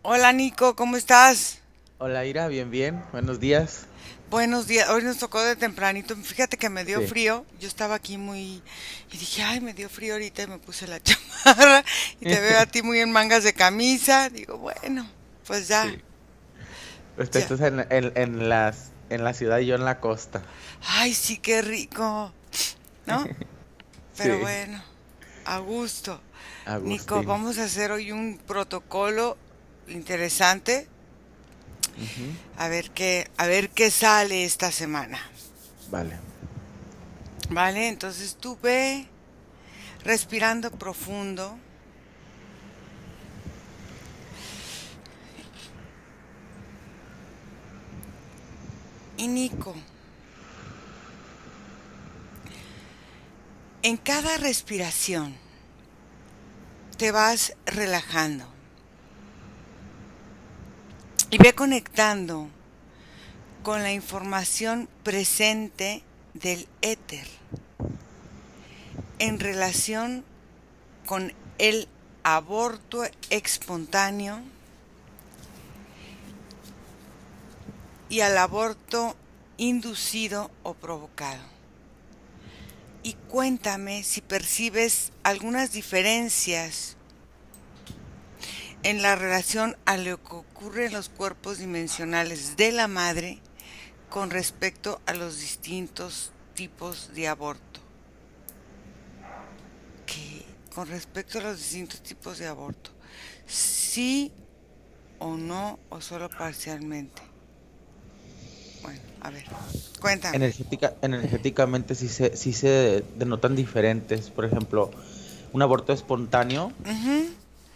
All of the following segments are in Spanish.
Hola Nico, ¿cómo estás? Hola Ira, bien, bien, buenos días. Buenos días, hoy nos tocó de tempranito. Fíjate que me dio Sí. frío. Yo estaba aquí muy. Y dije, ay, me dio frío ahorita y me puse la chamarra. Y te veo a ti muy en mangas de camisa. Digo, bueno, pues ya, Sí. Usted ya. está en la ciudad y yo en la costa. Ay, sí, qué rico, ¿no? Pero Sí, bueno, a gusto. Nico, Agustín. vamos a hacer hoy un protocolo interesante. Ujú. A ver qué sale esta semana. Vale. Vale, entonces tú ve respirando profundo. Y Nico, en cada respiración te vas relajando y ve conectando con la información presente del éter en relación con el aborto espontáneo y al aborto inducido o provocado. Y cuéntame si percibes algunas diferencias en la relación a lo que ocurre en los cuerpos dimensionales de la madre con respecto a los distintos tipos de aborto. Que con respecto a los distintos tipos de aborto, sí o no o solo parcialmente. Bueno, a ver, cuéntame. Energéticamente sí se denotan diferentes. Por ejemplo, un aborto espontáneo Ujú,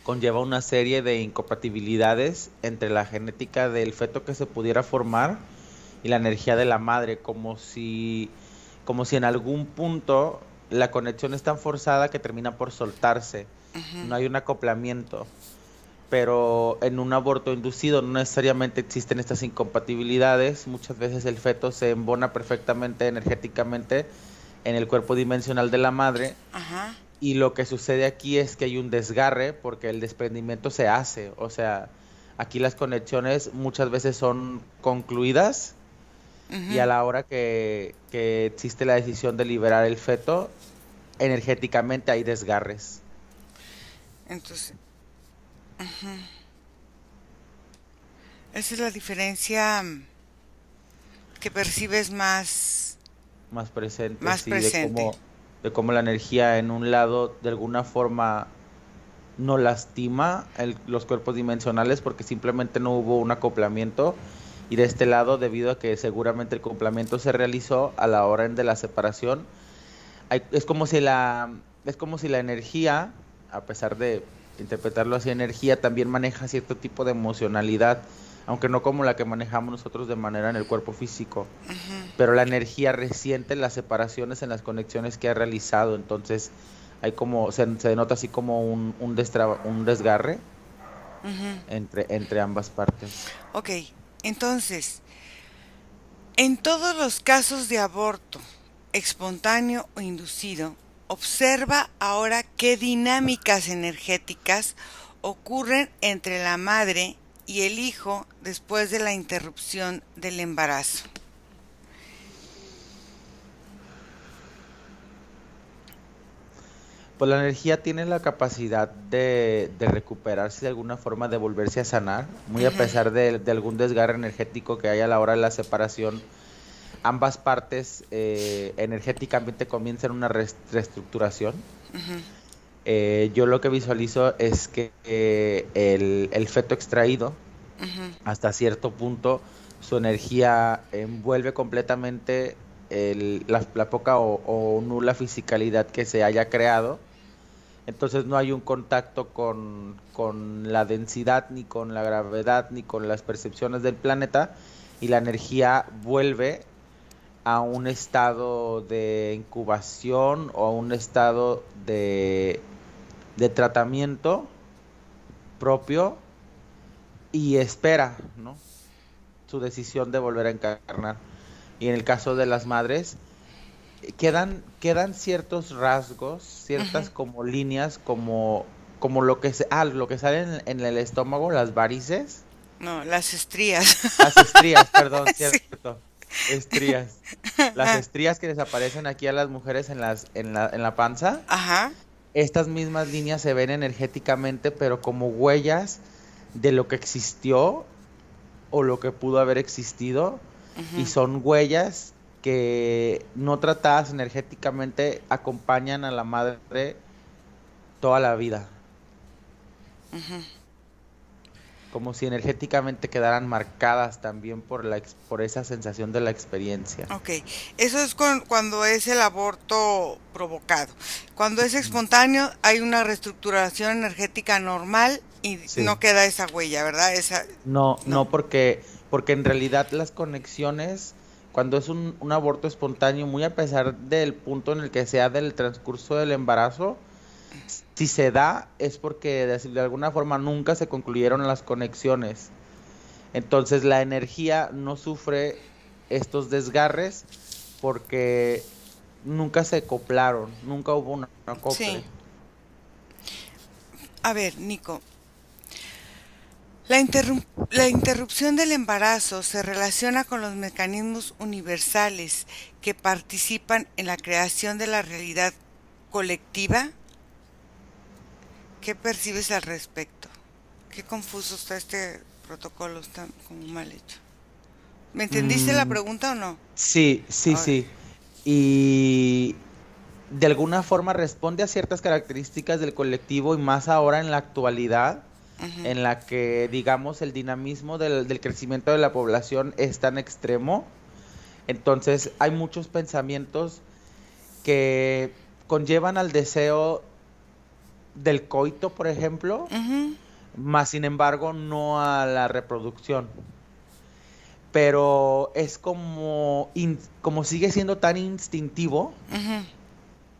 conlleva una serie de incompatibilidades entre la genética del feto que se pudiera formar y la energía de la madre, como si en algún punto la conexión es tan forzada que termina por soltarse. ujú. No hay un acoplamiento, pero en un aborto inducido no necesariamente existen estas incompatibilidades. Muchas veces el feto se embona perfectamente energéticamente en el cuerpo dimensional de la madre Ajá. y lo que sucede aquí es que hay un desgarre porque el desprendimiento se hace. O sea, aquí las conexiones muchas veces son concluidas y a Ujú. la hora que existe la decisión de liberar el feto, energéticamente hay desgarres. Entonces, esa es la diferencia que percibes Más presentes, más sí, presente. de cómo la energía en un lado de alguna forma no lastima los cuerpos dimensionales porque simplemente no hubo un acoplamiento y de este lado debido a que seguramente el acoplamiento se realizó a la hora de la separación, es como si la energía, a pesar de interpretarlo así energía, también maneja cierto tipo de emocionalidad, aunque no como la que manejamos nosotros de manera en el cuerpo físico, pero la energía resiente las separaciones en las conexiones que ha realizado, entonces se denota así como un desgarre entre ambas partes. Ok, entonces, en todos los casos de aborto, espontáneo o inducido, observa ahora qué dinámicas energéticas ocurren entre la madre y el hijo después de la interrupción del embarazo. Pues la energía tiene la capacidad de recuperarse de alguna forma, de volverse a sanar, muy a Ujú, pesar de algún desgarre energético que haya a la hora de la separación. Ambas partes energéticamente comienzan una reestructuración. ujú, Yo lo que visualizo es que el feto extraído, ujú. hasta cierto punto, su energía envuelve completamente la poca o nula fisicalidad que se haya creado. Entonces no hay un contacto con la densidad, ni con la gravedad, ni con las percepciones del planeta, y la energía vuelve a un estado de incubación o a un estado de tratamiento propio y espera, ¿no? Su decisión de volver a encarnar. Y en el caso de las madres, quedan ciertos rasgos, ciertas como líneas, como como lo que sale en el estómago, las varices, No, las estrías. las estrías, perdón, Sí. cierto, estrías, las estrías que desaparecen aquí a las mujeres en la panza, Ajá. estas mismas líneas se ven energéticamente, pero como huellas de lo que existió o lo que pudo haber existido, y Ujú, son huellas que no tratadas energéticamente acompañan a la madre toda la vida, ujú. como si energéticamente quedaran marcadas también por esa sensación de la experiencia. Ok, eso es cuando es el aborto provocado. Cuando es Ujú. espontáneo hay una reestructuración energética normal y Sí. no queda esa huella, ¿verdad? Esa, No, no. no porque en realidad las conexiones, cuando es un aborto espontáneo, muy a pesar del punto en el que sea del transcurso del embarazo, si se da es porque de alguna forma nunca se concluyeron las conexiones. Entonces la energía no sufre estos desgarres porque nunca se acoplaron, nunca hubo un Sí. acople. A ver, Nico, la interrupción del embarazo se relaciona con los mecanismos universales que participan en la creación de la realidad colectiva. ¿Qué percibes al respecto? Qué confuso está este protocolo, está como mal hecho. ¿Me entendiste la Mm, pregunta o no? sí, sí, A ver. sí. Y de alguna forma responde a ciertas características del colectivo y más ahora en la actualidad, Ujú, en la que, digamos, el dinamismo del crecimiento de la población es tan extremo. Entonces hay muchos pensamientos que conllevan al deseo del coito, por ejemplo, ujú, más sin embargo no a la reproducción. Pero es como sigue siendo tan instintivo, ujú,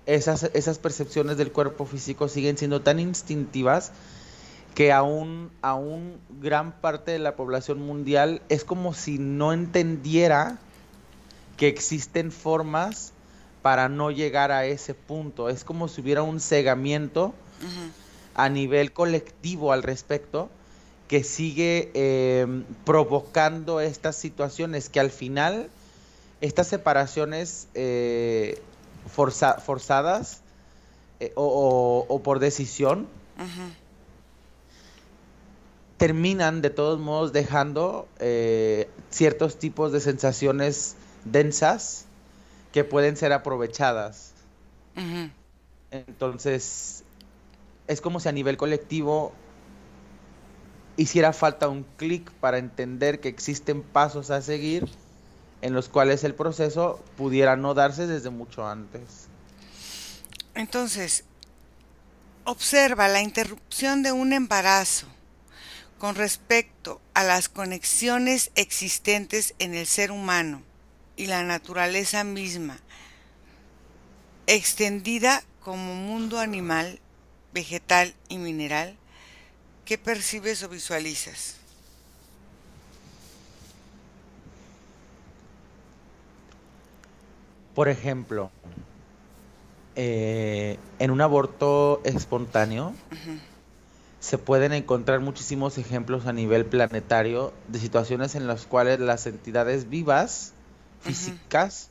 esas percepciones del cuerpo físico siguen siendo tan instintivas que aún gran parte de la población mundial es como si no entendiera que existen formas para no llegar a ese punto. Es como si hubiera un cegamiento ujú. a nivel colectivo al respecto que sigue provocando estas situaciones que al final, estas separaciones forzadas o por decisión, terminan de todos modos dejando ciertos tipos de sensaciones densas que pueden ser aprovechadas. Ujú. Entonces, es como si a nivel colectivo hiciera falta un clic para entender que existen pasos a seguir en los cuales el proceso pudiera no darse desde mucho antes. Entonces, observa la interrupción de un embarazo con respecto a las conexiones existentes en el ser humano y la naturaleza misma, extendida como mundo animal, vegetal y mineral. ¿Qué percibes o visualizas? Por ejemplo, en un aborto espontáneo se pueden encontrar muchísimos ejemplos a nivel planetario de situaciones en las cuales las entidades vivas, Ujú, físicas,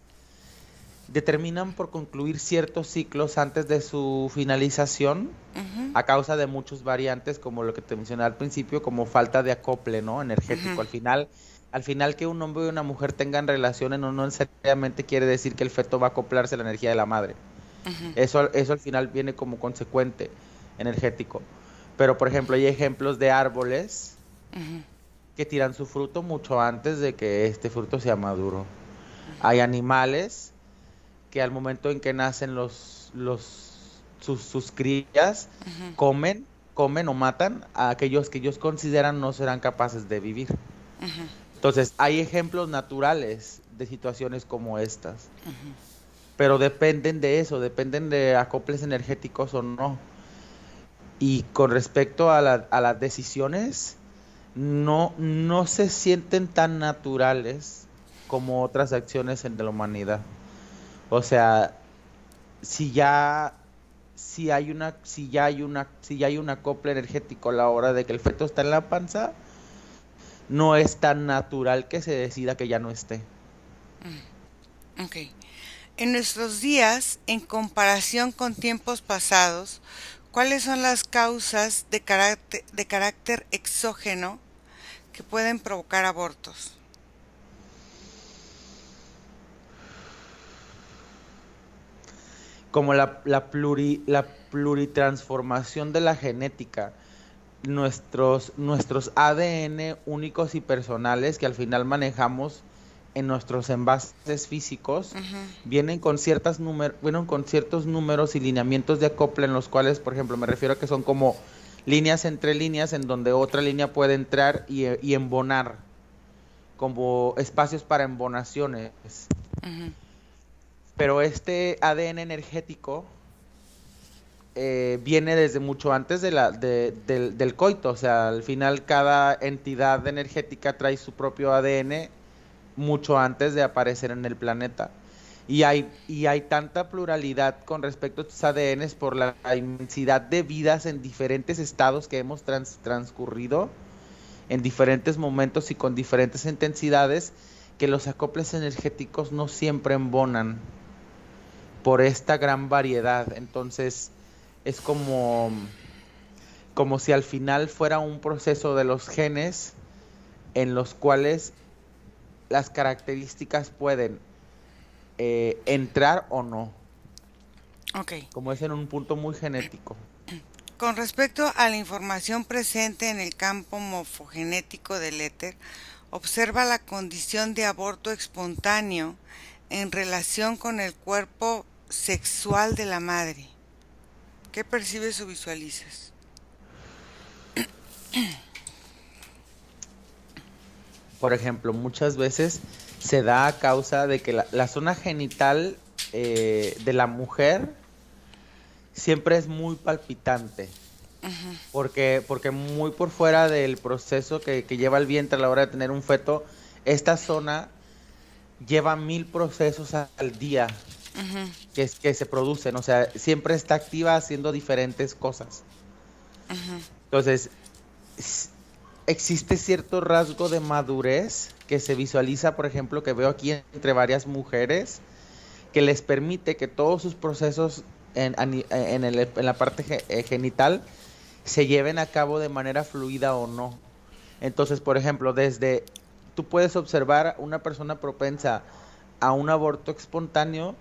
determinan por concluir ciertos ciclos antes de su finalización ujú, a causa de muchas variantes, como lo que te mencioné al principio, como falta de acople, ¿no? Energético. ujú, Al final que un hombre y una mujer tengan relaciones no necesariamente quiere decir que el feto va a acoplarse a la energía de la madre. ujú, Eso al final viene como consecuente energético. Pero, por ejemplo, hay ejemplos de árboles ujú, que tiran su fruto mucho antes de que este fruto sea maduro. Hay animales que al momento en que nacen sus crías, ujú, comen o matan a aquellos que ellos consideran no serán capaces de vivir. ujú, Entonces, hay ejemplos naturales de situaciones como estas, ujú. pero dependen de eso, dependen de acoples energéticos o no. Y con respecto a las decisiones, no se sienten tan naturales como otras acciones de la humanidad. O sea, si ya si ya hay un acople energético a la hora de que el feto está en la panza, no es tan natural que se decida que ya no esté. Ok. En nuestros días, en comparación con tiempos pasados, ¿cuáles son las causas de carácter exógeno que pueden provocar abortos? Como la pluritransformación de la genética, nuestros ADN únicos y personales que al final manejamos en nuestros envases físicos, Ujú. vienen con ciertos números y lineamientos de acople en los cuales, por ejemplo, me refiero a que son como líneas entre líneas en donde otra línea puede entrar y embonar, como espacios para embonaciones. Ujú. Pero este ADN energético viene desde mucho antes del coito. O sea, al final cada entidad energética trae su propio ADN mucho antes de aparecer en el planeta. Y hay tanta pluralidad con respecto a estos ADNs por la inmensidad de vidas en diferentes estados que hemos transcurrido, en diferentes momentos y con diferentes intensidades, que los acoples energéticos no siempre embonan por esta gran variedad. Entonces, es como si al final fuera un proceso de los genes en los cuales las características pueden entrar o no, Ok. como es en un punto muy genético. Con respecto a la información presente en el campo morfogenético del éter, observa la condición de aborto espontáneo en relación con el cuerpo sexual de la madre. ¿Qué percibes o visualizas? Por ejemplo, muchas veces se da a causa de que la zona genital de la mujer siempre es muy palpitante, porque muy por fuera del proceso que lleva el vientre a la hora de tener un feto, esta zona lleva 1000 procesos al día Ujú. que se producen. O sea, siempre está activa haciendo diferentes cosas. Entonces, s- existe cierto rasgo de madurez que se visualiza, por ejemplo, que veo aquí entre varias mujeres, que les permite que todos sus procesos en la parte genital se lleven a cabo de manera fluida o no. Entonces, por ejemplo, tú puedes observar una persona propensa a un aborto espontáneo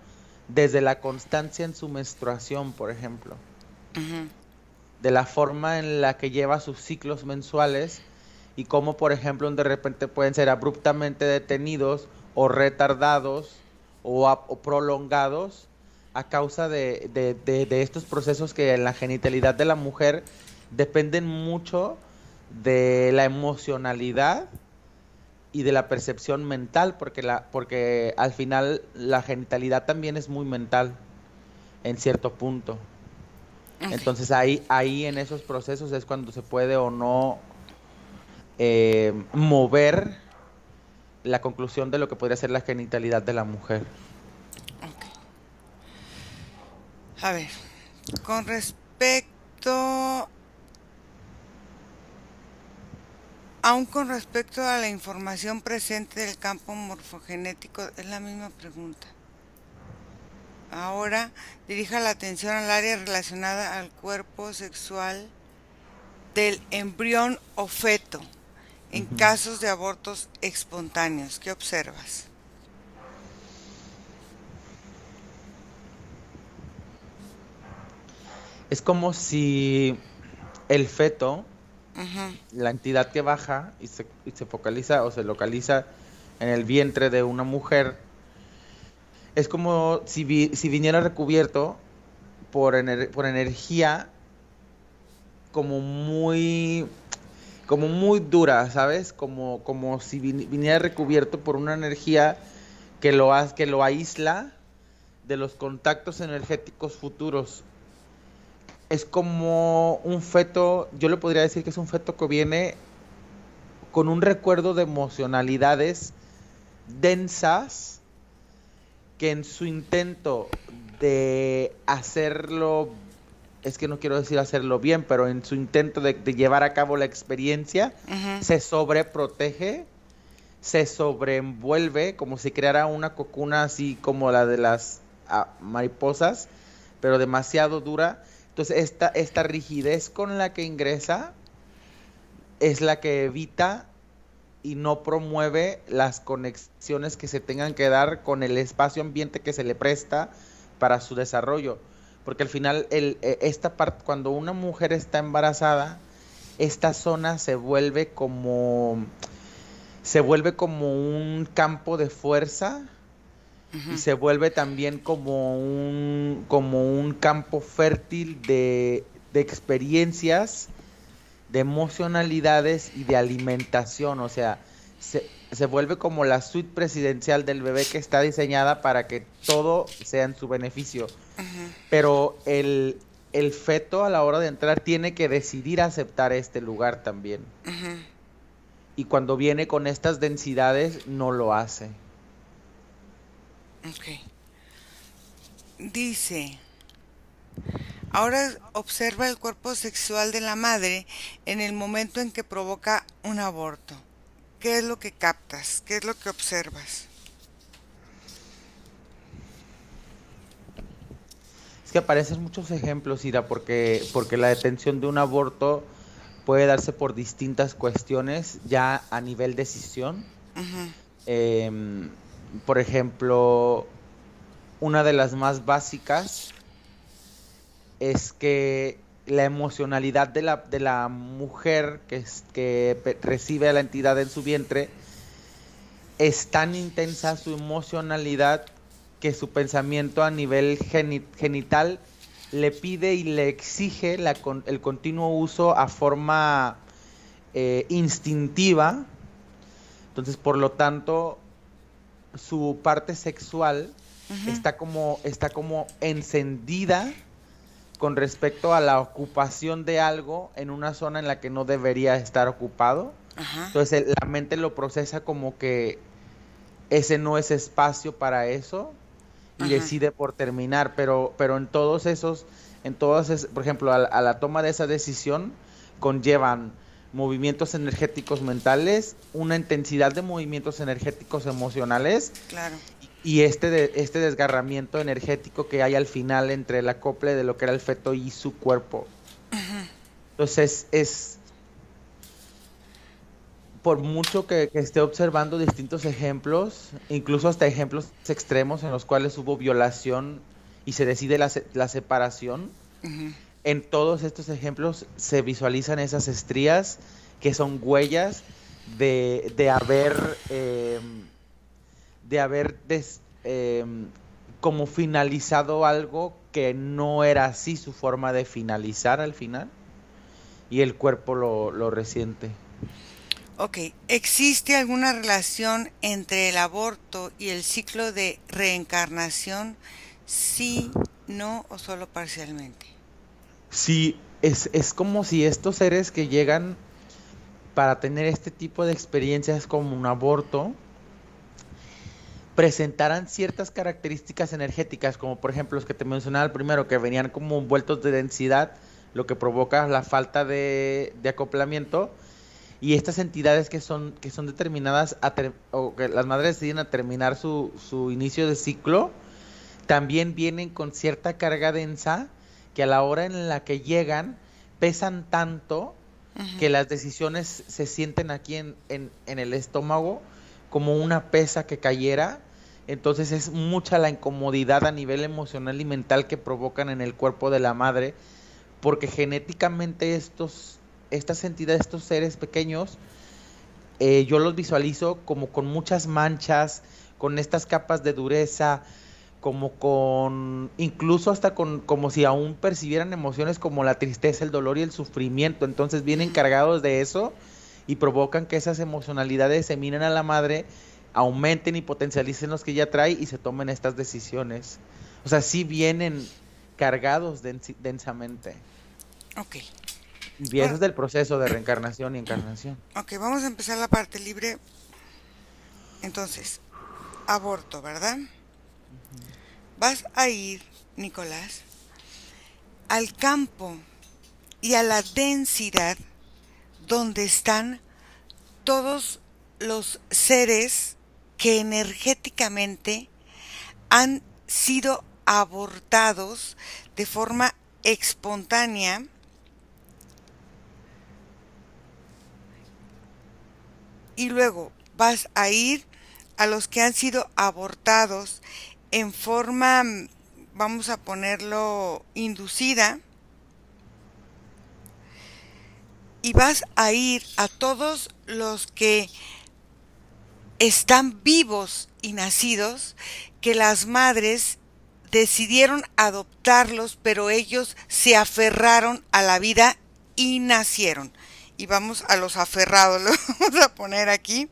desde la constancia en su menstruación, por ejemplo, Ujú. de la forma en la que lleva sus ciclos mensuales y cómo, por ejemplo, de repente pueden ser abruptamente detenidos o retardados o prolongados a causa de estos procesos que en la genitalidad de la mujer dependen mucho de la emocionalidad y de la percepción mental, porque al final la genitalidad también es muy mental en cierto punto. Ok. Entonces ahí en esos procesos es cuando se puede o no mover la conclusión de lo que podría ser la genitalidad de la mujer. Ok. A ver, con respecto, aún con respecto a la información presente del campo morfogenético, es la misma pregunta. Ahora dirija la atención al área relacionada al cuerpo sexual del embrión o feto en Ujú. casos de abortos espontáneos. ¿Qué observas? Es como si el feto, Ujú. la entidad que baja y se focaliza o se localiza en el vientre de una mujer, es como si viniera recubierto por energía como muy dura, ¿sabes? Como si viniera recubierto por una energía que lo aísla de los contactos energéticos futuros. Es como un feto, yo le podría decir que es un feto que viene con un recuerdo de emocionalidades densas que en su intento de hacerlo es que no quiero decir hacerlo bien, pero en su intento de llevar a cabo la experiencia, Ujú. se sobreprotege, se sobreenvuelve, como si creara una cocuna así como la de las mariposas, pero demasiado dura. Entonces, esta rigidez con la que ingresa es la que evita y no promueve las conexiones que se tengan que dar con el espacio ambiente que se le presta para su desarrollo. Porque al final, esta parte, cuando una mujer está embarazada, esta zona se vuelve como un campo de fuerza y Ujú. se vuelve también como un campo fértil de experiencias, de emocionalidades y de alimentación. O sea, se vuelve como la suite presidencial del bebé que está diseñada para que todo sea en su beneficio. Pero el feto a la hora de entrar tiene que decidir aceptar este lugar también. Y cuando viene con estas densidades, no lo hace. Ok. Dice, ahora observa el cuerpo sexual de la madre en el momento en que provoca un aborto. ¿Qué es lo que captas? ¿Qué es lo que observas? Es que aparecen muchos ejemplos, Ira, porque la detención de un aborto puede darse por distintas cuestiones ya a nivel decisión. Ujú. Em, por ejemplo, una de las más básicas es que la emocionalidad de la mujer que recibe a la entidad en su vientre es tan intensa su emocionalidad que su pensamiento a nivel genital le pide y le exige el continuo uso a forma instintiva. Entonces, por lo tanto, su parte sexual Ujú. está como encendida con respecto a la ocupación de algo en una zona en la que no debería estar ocupado. Ajá. Entonces, la mente lo procesa como que ese no es espacio para eso y Ajá. decide por terminar, pero en todos esos, por ejemplo, a la toma de esa decisión conllevan movimientos energéticos mentales, una intensidad de movimientos energéticos emocionales Claro. y este desgarramiento energético que hay al final entre el acople de lo que era el feto y su cuerpo. Entonces por mucho que esté observando distintos ejemplos, incluso hasta ejemplos extremos en los cuales hubo violación y se decide la separación, Ujú. en todos estos ejemplos se visualizan esas estrías que son huellas de haber como finalizado algo que no era así su forma de finalizar al final y el cuerpo lo resiente. Ok, ¿existe alguna relación entre el aborto y el ciclo de reencarnación? Sí, no o solo parcialmente. Sí, es como si estos seres que llegan para tener este tipo de experiencias como un aborto presentaran ciertas características energéticas, como por ejemplo los que te mencionaba al primero, que venían como envueltos de densidad, lo que provoca la falta de acoplamiento, y estas entidades que son determinadas o que las madres deciden a terminar su inicio de ciclo, también vienen con cierta carga densa que a la hora en la que llegan pesan tanto que las decisiones se sienten aquí en el estómago como una pesa que cayera. Entonces es mucha la incomodidad a nivel emocional y mental que provocan en el cuerpo de la madre, porque genéticamente estas entidades, estos seres pequeños, yo los visualizo como con muchas manchas, con estas capas de dureza, como con, incluso hasta con, como si aún percibieran emociones como la tristeza, el dolor y el sufrimiento. Entonces vienen cargados de eso y provocan que esas emocionalidades se minen a la madre, aumenten y potencialicen los que ya trae y se tomen estas decisiones. O sea, sí vienen cargados densamente. Ok. Y eso Bueno, es del proceso de reencarnación y encarnación. ok, vamos a empezar la parte libre. Entonces, aborto, ¿verdad? Ujú. Vas a ir, Nicolás, al campo y a la densidad donde están todos los seres que energéticamente han sido abortados de forma espontánea y luego vas a ir a los que han sido abortados en forma, vamos a ponerlo, inducida, y vas a ir a todos los que están vivos y nacidos, que las madres decidieron adoptarlos, pero ellos se aferraron a la vida y nacieron. Y vamos a los aferrados, lo vamos a poner aquí,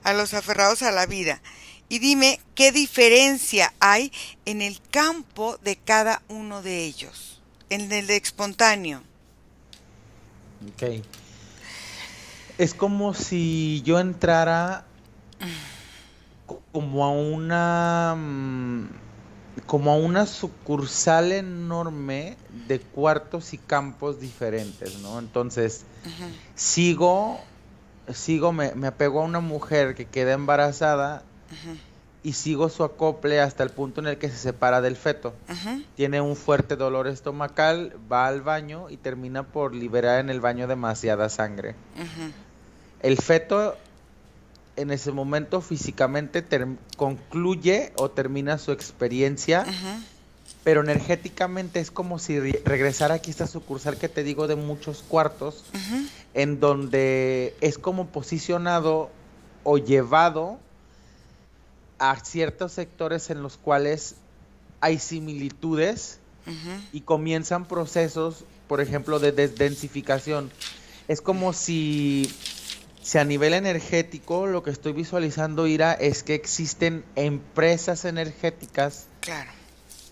a los aferrados a la vida. Y dime qué diferencia hay en el campo de cada uno de ellos, en el de espontáneo. Ok. Es como si yo entrara como a una sucursal enorme de cuartos y campos diferentes, ¿no? Entonces, Uh-huh. sigo, me apego a una mujer que queda embarazada Uh-huh. y sigo su acople hasta el punto en el que se separa del feto. Uh-huh. Tiene un fuerte dolor estomacal, va al baño y termina por liberar en el baño demasiada sangre. Uh-huh. El feto en ese momento físicamente concluye o termina su experiencia, Uh-huh. pero energéticamente es como si regresara aquí a esta sucursal que te digo de muchos cuartos, Uh-huh. en donde es como posicionado o llevado a ciertos sectores en los cuales hay similitudes Uh-huh. y comienzan procesos, por ejemplo, de desdensificación. Es como si a nivel energético lo que estoy visualizando, Ira, es que existen empresas energéticas Claro.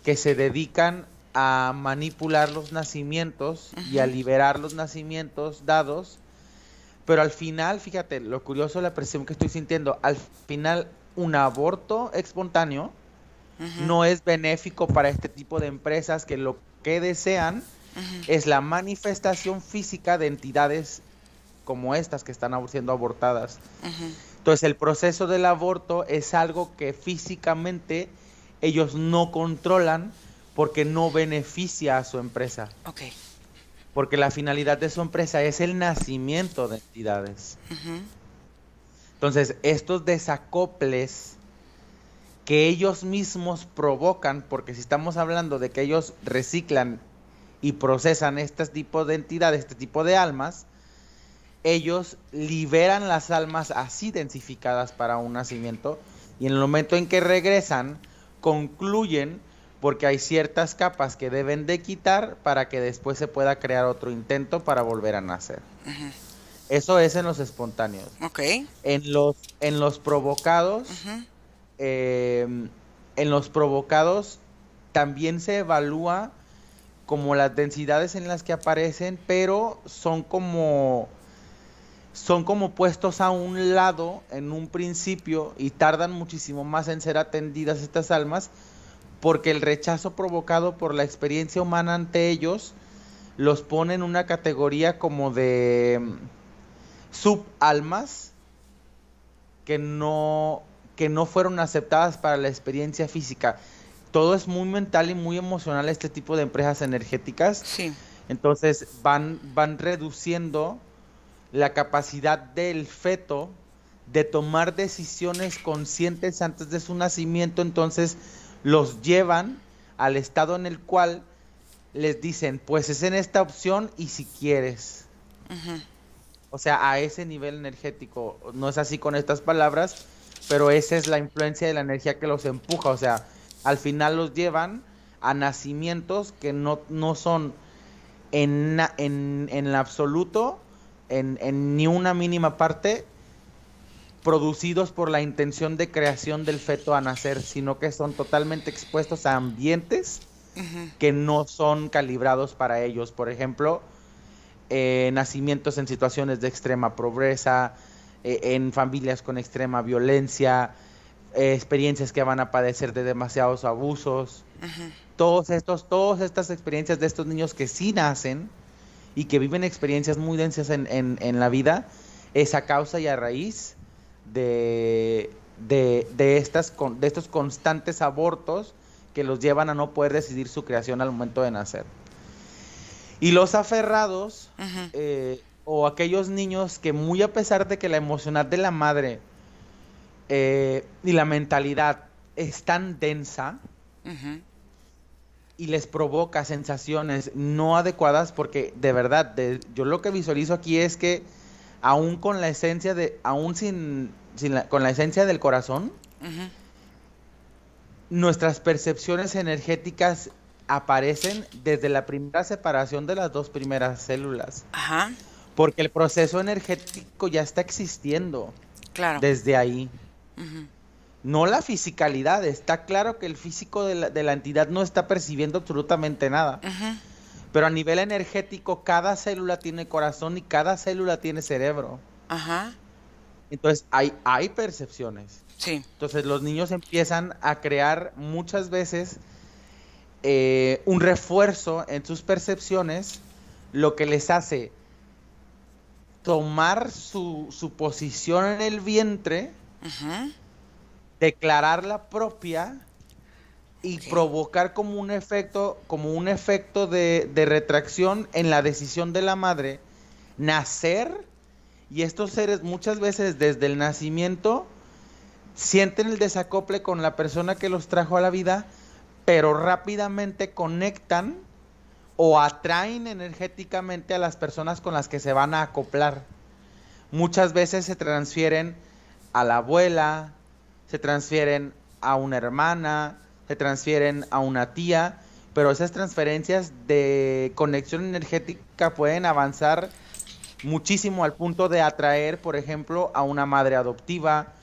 que se dedican a manipular los nacimientos y a Uh-huh. liberar los nacimientos dados, pero al final, fíjate, lo curioso, la presión que estoy sintiendo, al final un aborto espontáneo Uh-huh. no es benéfico para este tipo de empresas que lo que desean Uh-huh. es la manifestación física de entidades como estas que están siendo abortadas. Uh-huh. Entonces el proceso del aborto es algo que físicamente ellos no controlan porque no beneficia a su empresa. Ok. Porque la finalidad de su empresa es el nacimiento de entidades. Uh-huh. Entonces estos desacoples que ellos mismos provocan, porque si estamos hablando de que ellos reciclan y procesan este tipo de entidades, este tipo de almas, ellos liberan las almas así densificadas para un nacimiento y en el momento en que regresan, concluyen porque hay ciertas capas que deben de quitar para que después se pueda crear otro intento para volver a nacer. Uh-huh. Eso es en los espontáneos. Ok. En los provocados, Uh-huh. en los provocados también se evalúa como las densidades en las que aparecen, pero son como puestos a un lado en un principio y tardan muchísimo más en ser atendidas estas almas porque el rechazo provocado por la experiencia humana ante ellos los pone en una categoría como de subalmas que no fueron aceptadas para la experiencia física. Todo es muy mental y muy emocional este tipo de empresas energéticas. Sí. Entonces van reduciendo la capacidad del feto de tomar decisiones conscientes antes de su nacimiento, entonces los llevan al estado en el cual les dicen, pues es en esta opción y si quieres. Uh-huh. O sea, a ese nivel energético, no es así con estas palabras, pero esa es la influencia de la energía que los empuja, o sea, al final los llevan a nacimientos que no son en absoluto, en ni una mínima parte, producidos por la intención de creación del feto a nacer, sino que son totalmente expuestos a ambientes Uh-huh. que no son calibrados para ellos. Por ejemplo, nacimientos en situaciones de extrema pobreza, en familias con extrema violencia, experiencias que van a padecer de demasiados abusos, Ujú. todas estas experiencias de estos niños que sí nacen y que viven experiencias muy densas en la vida, es a causa y a raíz de estos constantes abortos que los llevan a no poder decidir su creación al momento de nacer. Y los aferrados, Ujú. o aquellos niños que muy a pesar de que la emocional de la madre y la mentalidad es tan densa Ujú. y les provoca sensaciones no adecuadas, porque de verdad, yo lo que visualizo aquí es que aún con la esencia aún con la esencia del corazón, Ujú. nuestras percepciones energéticas aparecen desde la primera separación de las dos primeras células, Ajá. porque el proceso energético ya está existiendo Claro. desde ahí. Ujú. No la fisicalidad, está claro que el físico de la entidad no está percibiendo absolutamente nada, Ujú. pero a nivel energético cada célula tiene corazón y cada célula tiene cerebro. Ajá. Entonces hay percepciones. Sí. Entonces los niños empiezan a crear muchas veces un refuerzo en sus percepciones, lo que les hace tomar su posición en el vientre, Ujú. declarar la propia y Ok. provocar como un efecto de retracción en la decisión de la madre, nacer, y estos seres muchas veces desde el nacimiento sienten el desacople con la persona que los trajo a la vida, pero rápidamente conectan o atraen energéticamente a las personas con las que se van a acoplar. Muchas veces se transfieren a la abuela, se transfieren a una hermana, se transfieren a una tía, pero esas transferencias de conexión energética pueden avanzar muchísimo al punto de atraer, por ejemplo, a una madre adoptiva,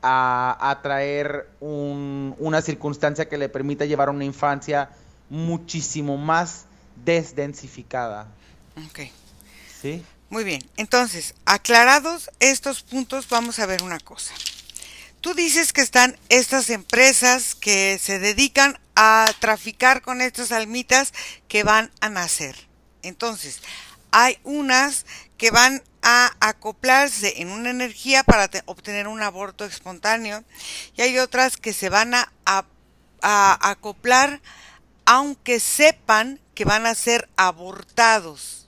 a atraer una circunstancia que le permita llevar una infancia muchísimo más desdensificada. Ok. ¿Sí? Muy bien. Entonces, aclarados estos puntos, vamos a ver una cosa. Tú dices que están estas empresas que se dedican a traficar con estas almitas que van a nacer. Entonces, hay unas que van a acoplarse en una energía para obtener un aborto espontáneo y hay otras que se van a acoplar aunque sepan que van a ser abortados.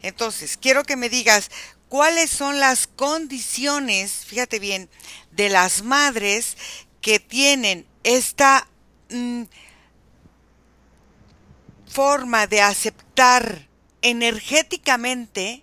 Entonces, quiero que me digas cuáles son las condiciones, fíjate bien, de las madres que tienen esta forma de aceptar energéticamente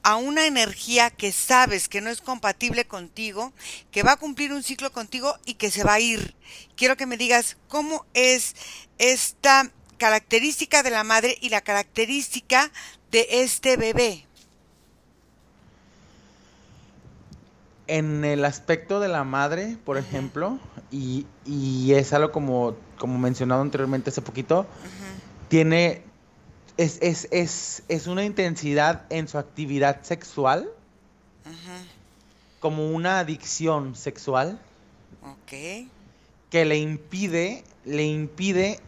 a una energía que sabes que no es compatible contigo, que va a cumplir un ciclo contigo y que se va a ir. Quiero que me digas cómo es esta característica de la madre y la característica de este bebé. En el aspecto de la madre, por Ujú. ejemplo, y es algo como mencionado anteriormente hace poquito, Ujú. tiene, es una intensidad en su actividad sexual, Ujú. como una adicción sexual, Ok. que le impide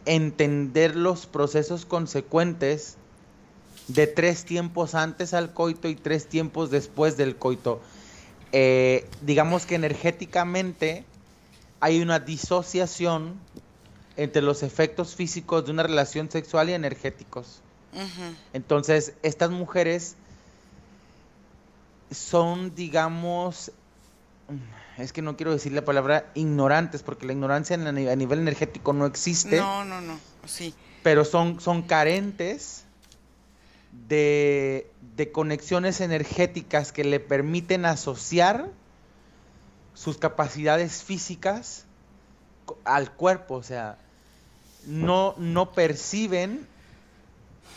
entender los procesos consecuentes de 3 tiempos antes al coito y 3 tiempos después del coito. Digamos que energéticamente hay una disociación entre los efectos físicos de una relación sexual y energéticos. Ujú. Entonces, estas mujeres son, digamos, es que no quiero decir la palabra ignorantes, porque la ignorancia a nivel energético no existe, No, no, no. Sí. pero son carentes de conexiones energéticas que le permiten asociar sus capacidades físicas al cuerpo, o sea, no perciben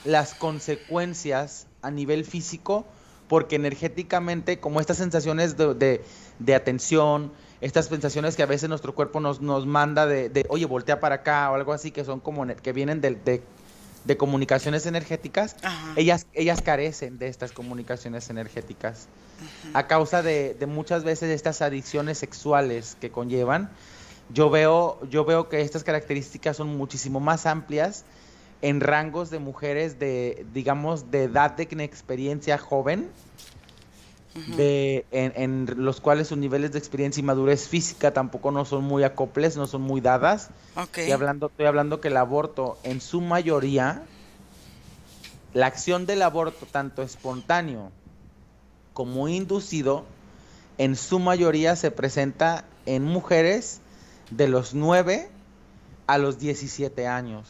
las consecuencias a nivel físico porque energéticamente, como estas sensaciones de atención, estas sensaciones que a veces nuestro cuerpo nos manda oye, voltea para acá o algo así, que son como que vienen de comunicaciones energéticas, Ajá. ellas carecen de estas comunicaciones energéticas a causa de muchas veces estas adicciones sexuales que conllevan. Yo veo que estas características son muchísimo más amplias en rangos de mujeres de, digamos, de edad de experiencia joven, Ujú. en los cuales sus niveles de experiencia y madurez física tampoco no son muy acoples, no son muy dadas. Ok. Estoy hablando que el aborto, en su mayoría, la acción del aborto, tanto espontáneo como inducido, en su mayoría se presenta en mujeres de los 9 a los 17 años.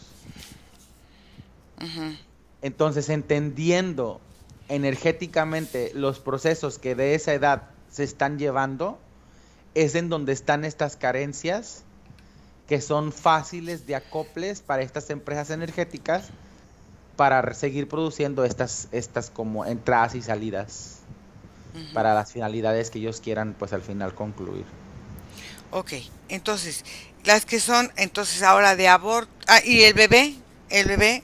Ujú. Entonces, entendiendo energéticamente los procesos que de esa edad se están llevando, es en donde están estas carencias que son fáciles de acoples para estas empresas energéticas para seguir produciendo estas como entradas y salidas Ujú. para las finalidades que ellos quieran, pues al final concluir. Ok. Entonces, las que son, entonces ahora de aborto. Ah, ¿y el bebé? El bebé.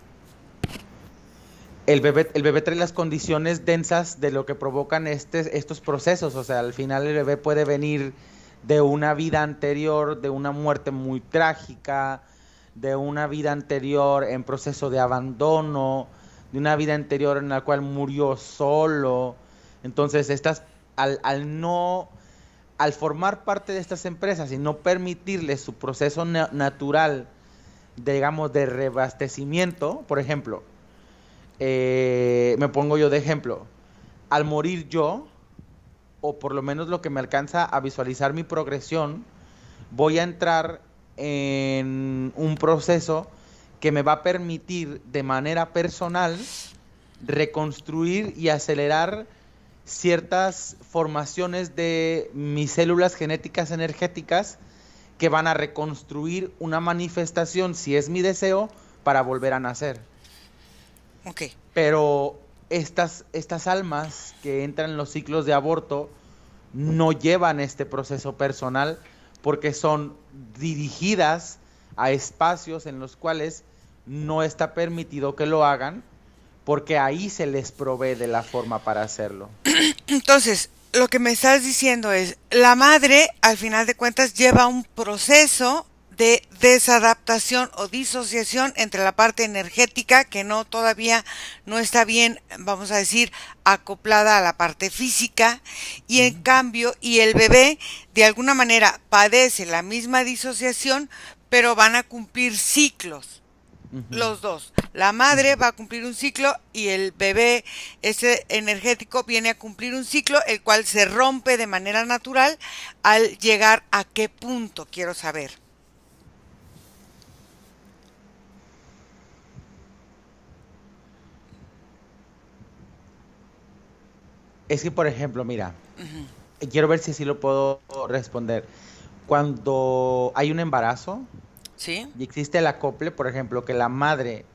El bebé trae las condiciones densas de lo que provocan estos procesos. O sea, al final el bebé puede venir de una vida anterior, de una muerte muy trágica, de una vida anterior en proceso de abandono, de una vida anterior en la cual murió solo. Entonces, al formar parte de estas empresas y no permitirles su proceso natural, digamos, de reabastecimiento, por ejemplo, me pongo yo de ejemplo, al morir yo, o por lo menos lo que me alcanza a visualizar mi progresión, voy a entrar en un proceso que me va a permitir de manera personal reconstruir y acelerar ciertas formaciones de mis células genéticas energéticas que van a reconstruir una manifestación, si es mi deseo, para volver a nacer. Ok. Pero estas almas que entran en los ciclos de aborto no llevan este proceso personal porque son dirigidas a espacios en los cuales no está permitido que lo hagan porque ahí se les provee de la forma para hacerlo. Entonces, lo que me estás diciendo es, la madre, al final de cuentas, lleva un proceso de desadaptación o disociación entre la parte energética que no todavía no está bien, vamos a decir, acoplada a la parte física y en Ujú, cambio y el bebé de alguna manera padece la misma disociación, pero van a cumplir ciclos ujú, los dos. La madre ujú. va a cumplir un ciclo y el bebé, ese energético, viene a cumplir un ciclo, el cual se rompe de manera natural al llegar a qué punto, quiero saber. Es que, por ejemplo, mira, Ujú. quiero ver si así lo puedo responder. Cuando hay un embarazo ¿Sí? y existe el acople, por ejemplo, que la madre,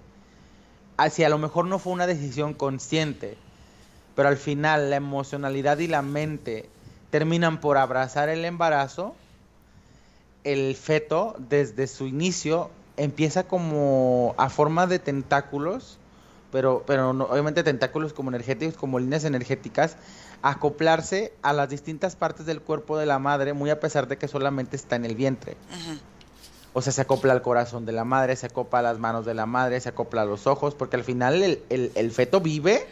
si a lo mejor no fue una decisión consciente, pero al final la emocionalidad y la mente terminan por abrazar el embarazo, el feto desde su inicio empieza como a forma de tentáculos, pero obviamente tentáculos como energéticos, como líneas energéticas, a acoplarse a las distintas partes del cuerpo de la madre, muy a pesar de que solamente está en el vientre. Ujú. O sea, se acopla al corazón de la madre, se acopla a las manos de la madre, se acopla a los ojos, porque al final el feto vive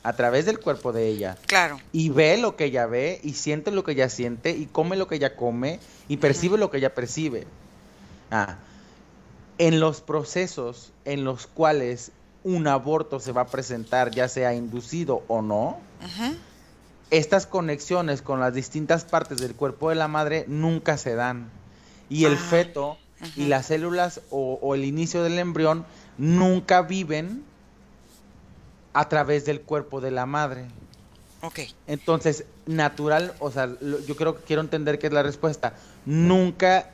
a través del cuerpo de ella. Claro. Y ve lo que ella ve, y siente lo que ella siente, y come lo que ella come, y Ujú. percibe lo que ella percibe. Ah, en los procesos en los cuales un aborto se va a presentar, ya sea inducido o no, Ujú. estas conexiones con las distintas partes del cuerpo de la madre nunca se dan. Y el Ah. feto y Ujú. las células o el inicio del embrión nunca viven a través del cuerpo de la madre. Ok. Entonces, natural, o sea, yo quiero entender qué es la respuesta. Nunca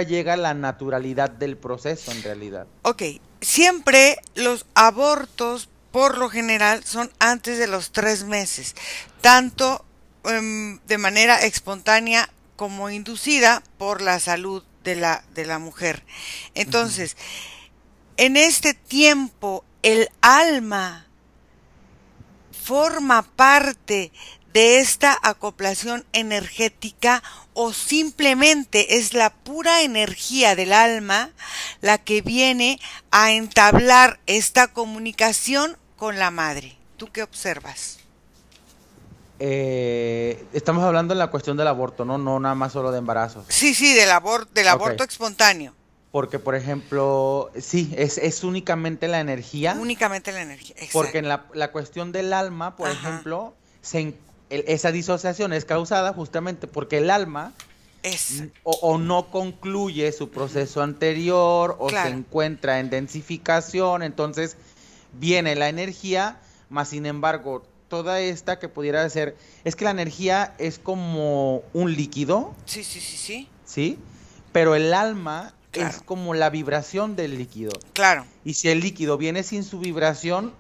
llega la naturalidad del proceso en realidad. Ok. Siempre los abortos, por lo general, son antes de los 3 meses, tanto de manera espontánea como inducida por la salud de la mujer. Ujú, Entonces, en este tiempo el alma forma parte de esta acoplación energética o simplemente es la pura energía del alma la que viene a entablar esta comunicación con la madre. ¿Tú qué observas? Estamos hablando en la cuestión del aborto, ¿no? No nada más solo de embarazos. Sí, sí, del Ok. aborto espontáneo. Porque, por ejemplo, sí, es únicamente la energía. Únicamente la energía. Porque Exacto. en la cuestión del alma, por Ajá. ejemplo, esa disociación es causada justamente porque el alma o no concluye su proceso anterior o se Claro. encuentra en densificación, entonces viene la energía, más sin embargo, toda esta que pudiera ser, es que la energía es como un líquido, Sí, sí, sí, sí. ¿sí? Pero el alma es Claro. como la vibración del líquido. Claro. Y si el líquido viene sin su vibración,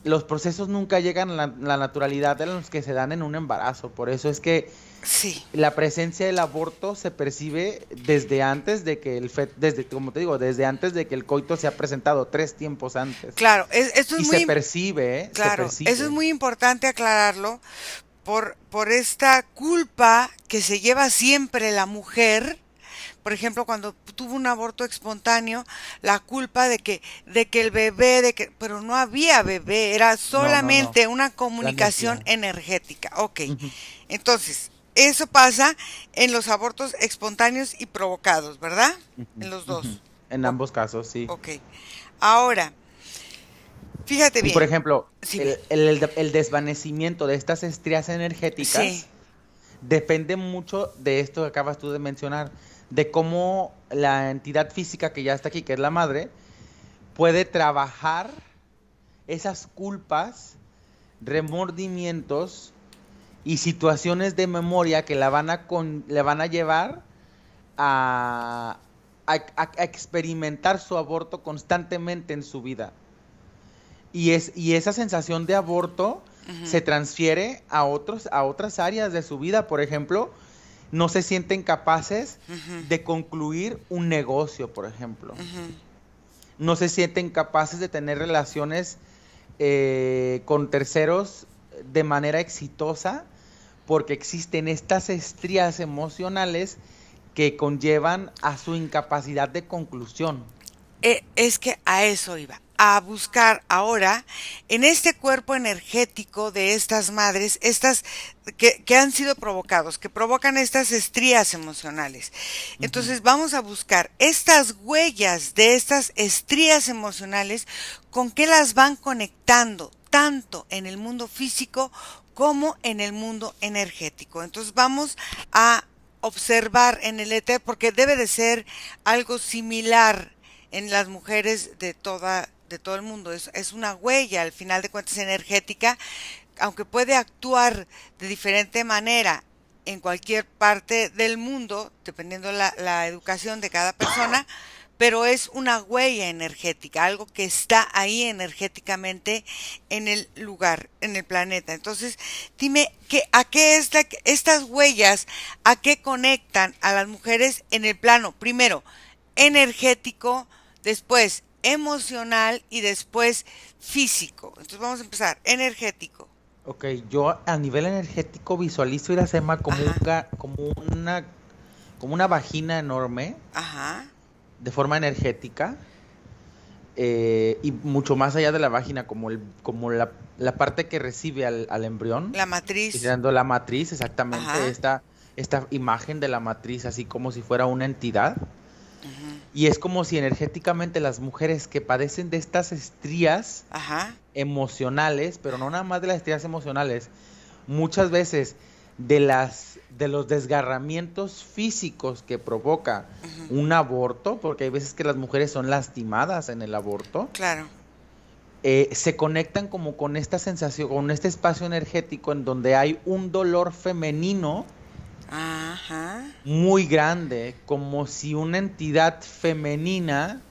los procesos nunca llegan a la naturalidad de los que se dan en un embarazo. Por eso es que Sí. la presencia del aborto se percibe desde antes de que desde, como te digo, desde antes de que el coito se ha presentado, 3 tiempos antes. Claro. Esto es Y se muy, percibe, ¿eh? Se claro. Eso es percibe. muy importante aclararlo por esta culpa que se lleva siempre la mujer. Por ejemplo, cuando tuvo un aborto espontáneo, la culpa de que el bebé, pero no había bebé, era No, no, no. solamente una La comunicación energía. energética. Ok, Ujú. entonces, eso pasa en los abortos espontáneos y provocados, ¿verdad? Ujú, En los ujú. dos. En O- ambos casos, sí. ok. Ahora, fíjate Y por bien. ejemplo, Dime. el desvanecimiento de estas estrías Sí. energéticas depende mucho de esto que acabas tú de mencionar, de cómo la entidad física que ya está aquí, que es la madre, puede trabajar esas culpas, remordimientos y situaciones de memoria que le van a llevar a experimentar su aborto constantemente en su vida. Y esa sensación de aborto Ujú, se transfiere a otras áreas de su vida. Por ejemplo, no se sienten capaces ujú, de concluir un negocio, por ejemplo. ujú. No se sienten capaces de tener relaciones con terceros de manera exitosa porque existen estas estrías emocionales que conllevan a su incapacidad de conclusión. Es que a eso iba, a buscar ahora en este cuerpo energético de estas madres, estas que han sido provocados, que provocan estas estrías emocionales. Ujú. Entonces vamos a buscar estas huellas de estas estrías emocionales, con qué las van conectando, tanto en el mundo físico como en el mundo energético. Entonces vamos a observar en el éter, porque debe de ser algo similar en las mujeres de todo el mundo. Es una huella, al final de cuentas, energética, aunque puede actuar de diferente manera en cualquier parte del mundo, dependiendo la educación de cada persona, pero es una huella energética, algo que está ahí energéticamente en el lugar, en el planeta. Entonces, dime, ¿a qué estas huellas, a qué conectan a las mujeres en el plano, primero, energético, después emocional y después físico? Entonces vamos a empezar, energético. Ok, yo a nivel energético visualizo Iracema Ajá, como una vagina enorme ajá, de forma energética y mucho más allá de la vagina, como la parte que recibe al embrión, la matriz, siendo la matriz, exactamente, ajá, esta imagen de la matriz, así como si fuera una entidad. ujú, Y es como si energéticamente las mujeres que padecen de estas estrías ajá, emocionales, pero no nada más de las estrías emocionales, muchas veces de los desgarramientos físicos que provoca ujú, un aborto, porque hay veces que las mujeres son lastimadas en el aborto, claro, se conectan como con esta sensación, con este espacio energético en donde hay un dolor femenino ajá. muy grande, como si una entidad femenina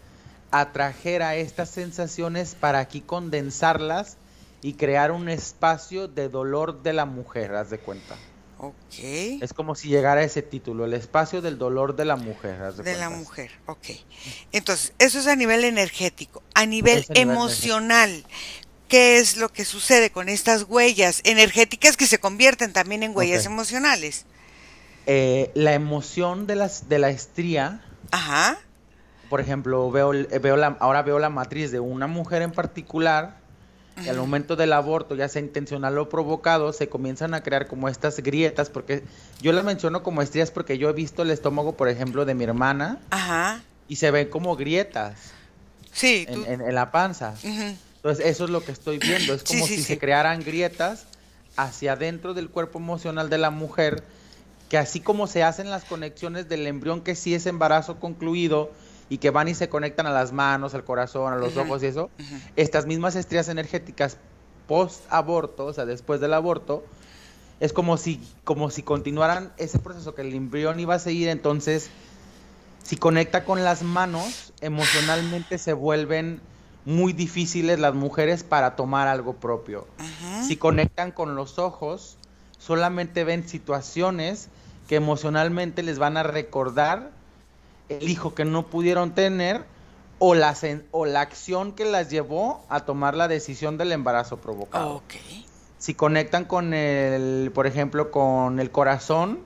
atrajera estas sensaciones para aquí condensarlas y crear un espacio de dolor de la mujer, haz de cuenta. Ok. Es como si llegara ese título, el espacio del dolor de la mujer, haz de De la cuentas. mujer, ok. Entonces, eso es a nivel energético. A nivel Es a nivel energético. emocional, ¿qué es lo que sucede con estas huellas energéticas que se convierten también en Ok. huellas emocionales? La emoción de la estría, Ajá, por ejemplo, ahora veo la matriz de una mujer en particular, y al momento del aborto, ya sea intencional o provocado, se comienzan a crear como estas grietas, porque yo las menciono como estrías porque yo he visto el estómago, por ejemplo, de mi hermana, ajá. y se ven como grietas Sí, tú. en la panza. Ujú. Entonces, eso es lo que estoy viendo. Es Sí, como sí, si se sí. crearan grietas hacia adentro del cuerpo emocional de la mujer, que así como se hacen las conexiones del embrión que sí es embarazo concluido y que van y se conectan a las manos, al corazón, a los Ujú, ojos y eso, ujú. estas mismas estrías energéticas post aborto, o sea, después del aborto, es como si continuaran ese proceso que el embrión iba a seguir. Entonces, si conecta con las manos, emocionalmente se vuelven muy difíciles las mujeres para tomar algo propio. Ujú. Si conectan con los ojos, solamente ven situaciones que emocionalmente les van a recordar el hijo que no pudieron tener o la acción que las llevó a tomar la decisión del embarazo provocado. Ok. Si conectan con por ejemplo, con el corazón,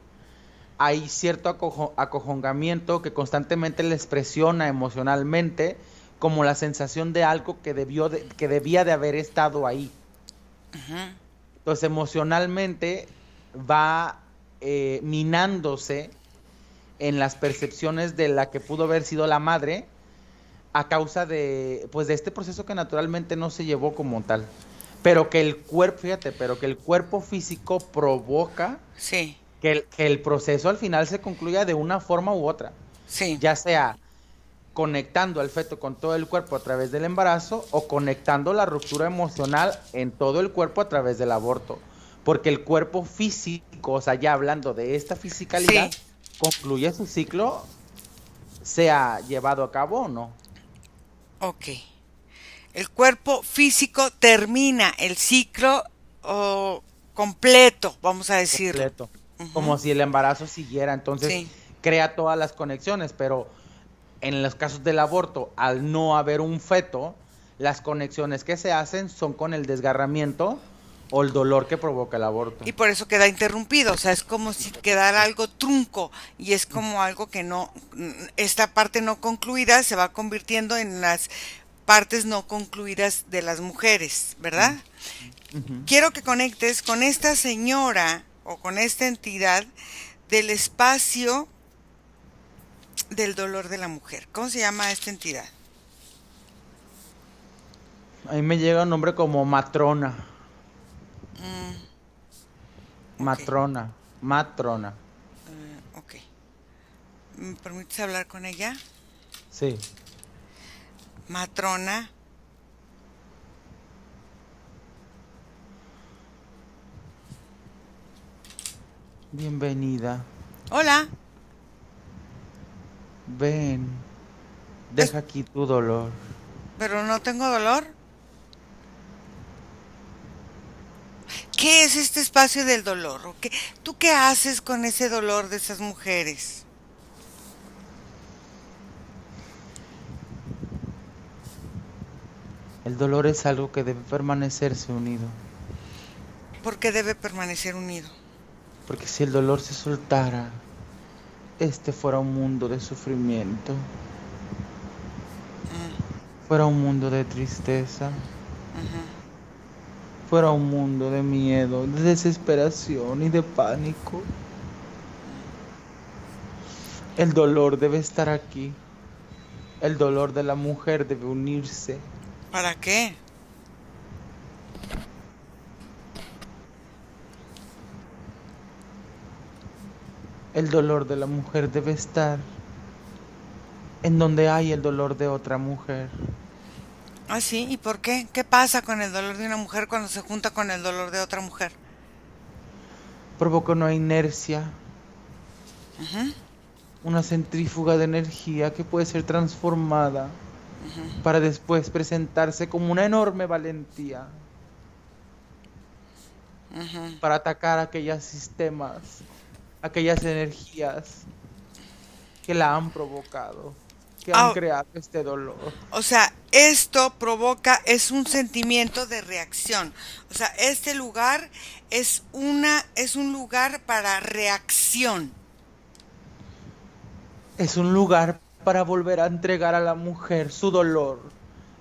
hay cierto acojongamiento que constantemente les presiona emocionalmente, como la sensación de algo que debía de haber estado ahí. Ujú. Entonces, emocionalmente va minándose en las percepciones de la que pudo haber sido la madre a causa de, pues, de este proceso que naturalmente no se llevó como tal. Pero que el cuerpo, fíjate, pero que el cuerpo físico provoca Sí, que el proceso al final se concluya de una forma u otra, sí. ya sea conectando al feto con todo el cuerpo a través del embarazo o conectando la ruptura emocional en todo el cuerpo a través del aborto. Porque el cuerpo físico, o sea, ya hablando de esta Sí. fisicalidad, concluye su ciclo, sea llevado a cabo o no. Ok. El cuerpo físico termina el ciclo oh, completo, vamos a decirlo. Completo. Ujú. Como si el embarazo siguiera. Entonces, Sí. crea todas las conexiones, pero en los casos del aborto, al no haber un feto, las conexiones que se hacen son con el desgarramiento o el dolor que provoca el aborto. Y por eso queda interrumpido, o sea, es como si quedara algo trunco y es como algo que no, esta parte no concluida se va convirtiendo en las partes no concluidas de las mujeres, ¿verdad? Mm, ujú. Quiero que conectes con esta señora o con esta entidad del espacio del dolor de la mujer. ¿Cómo se llama esta entidad? A mí me llega un nombre como matrona, Mm, ok, matrona, matrona. ok. ¿Me permites hablar con ella? Sí, Matrona. bienvenida. Hola. Ven, Es- deja aquí tu dolor. pero no tengo dolor. ¿Qué es este espacio del dolor? ¿O qué? ¿Tú qué haces con ese dolor de esas mujeres? El dolor es algo que debe permanecerse unido, ¿Por qué debe permanecer unido? porque si el dolor se soltara, este fuera un mundo de sufrimiento, Mm, fuera un mundo de tristeza, ujú. fuera un mundo de miedo, de desesperación y de pánico. El dolor debe estar aquí. El dolor de la mujer debe unirse. ¿Para qué? El dolor de la mujer debe estar en donde hay el dolor de otra mujer. Ah, sí, ¿y por qué? ¿Qué pasa con el dolor de una mujer cuando se junta con el dolor de otra mujer? Provoca una inercia, Ujú, una centrífuga de energía que puede ser transformada ujú. para después presentarse como una enorme valentía. Ujú. para atacar aquellos sistemas, aquellas energías que la han provocado, que han Ah, creado este dolor. o sea, esto provoca, es un sentimiento de reacción. O sea, este lugar es un lugar para reacción. Es un lugar para volver a entregar a la mujer su dolor,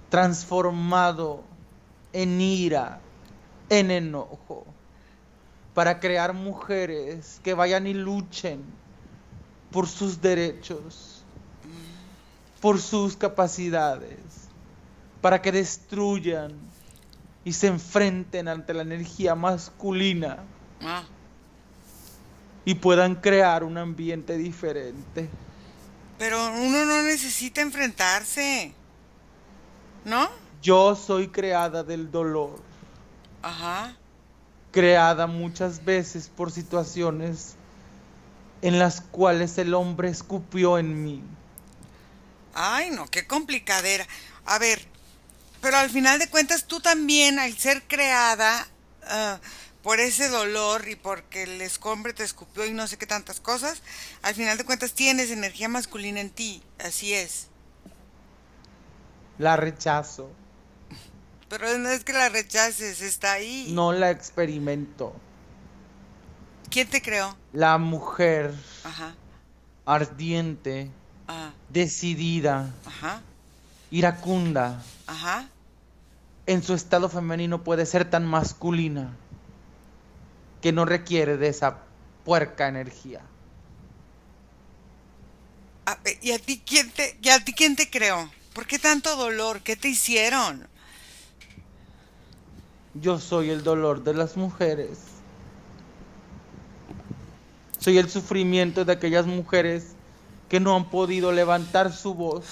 transformado en ira, en enojo, para crear mujeres que vayan y luchen por sus derechos, por sus capacidades, para que destruyan y se enfrenten ante la energía masculina Ah, y puedan crear un ambiente diferente. pero uno no necesita enfrentarse, ¿no? Yo soy creada del dolor, Ajá. creada muchas veces por situaciones en las cuales el hombre escupió en mí. Ay, no, qué complicadera. A ver, pero al final de cuentas tú también, al ser creada por ese dolor y porque el hombre te escupió y no sé qué tantas cosas, al final de cuentas tienes energía masculina en ti, así es. La rechazo, Pero no es que la rechaces, está ahí. no la experimento. ¿Quién te creó? La mujer Ajá, ardiente, ajá, decidida, ajá, iracunda, ajá. en su estado femenino puede ser tan masculina que no requiere de esa puerca energía. ¿Y a ti quién te creó? ¿Por qué tanto dolor? ¿Qué te hicieron? Yo soy el dolor de las mujeres. Soy el sufrimiento de aquellas mujeres que no han podido levantar su voz.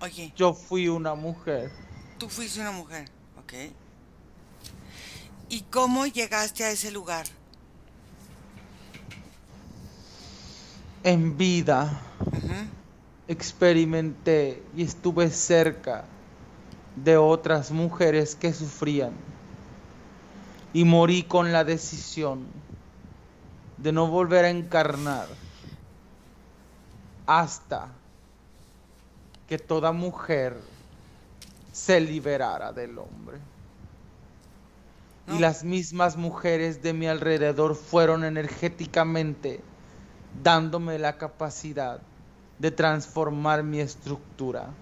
Oye, Yo fui una mujer tú fuiste una mujer, ¿ok? ¿Y cómo llegaste a ese lugar? en vida. Ujú. Experimenté y estuve cerca de otras mujeres que sufrían y morí con la decisión de no volver a encarnar hasta que toda mujer se liberara del hombre. Y No, las mismas mujeres de mi alrededor fueron energéticamente dándome la capacidad de transformar mi estructura.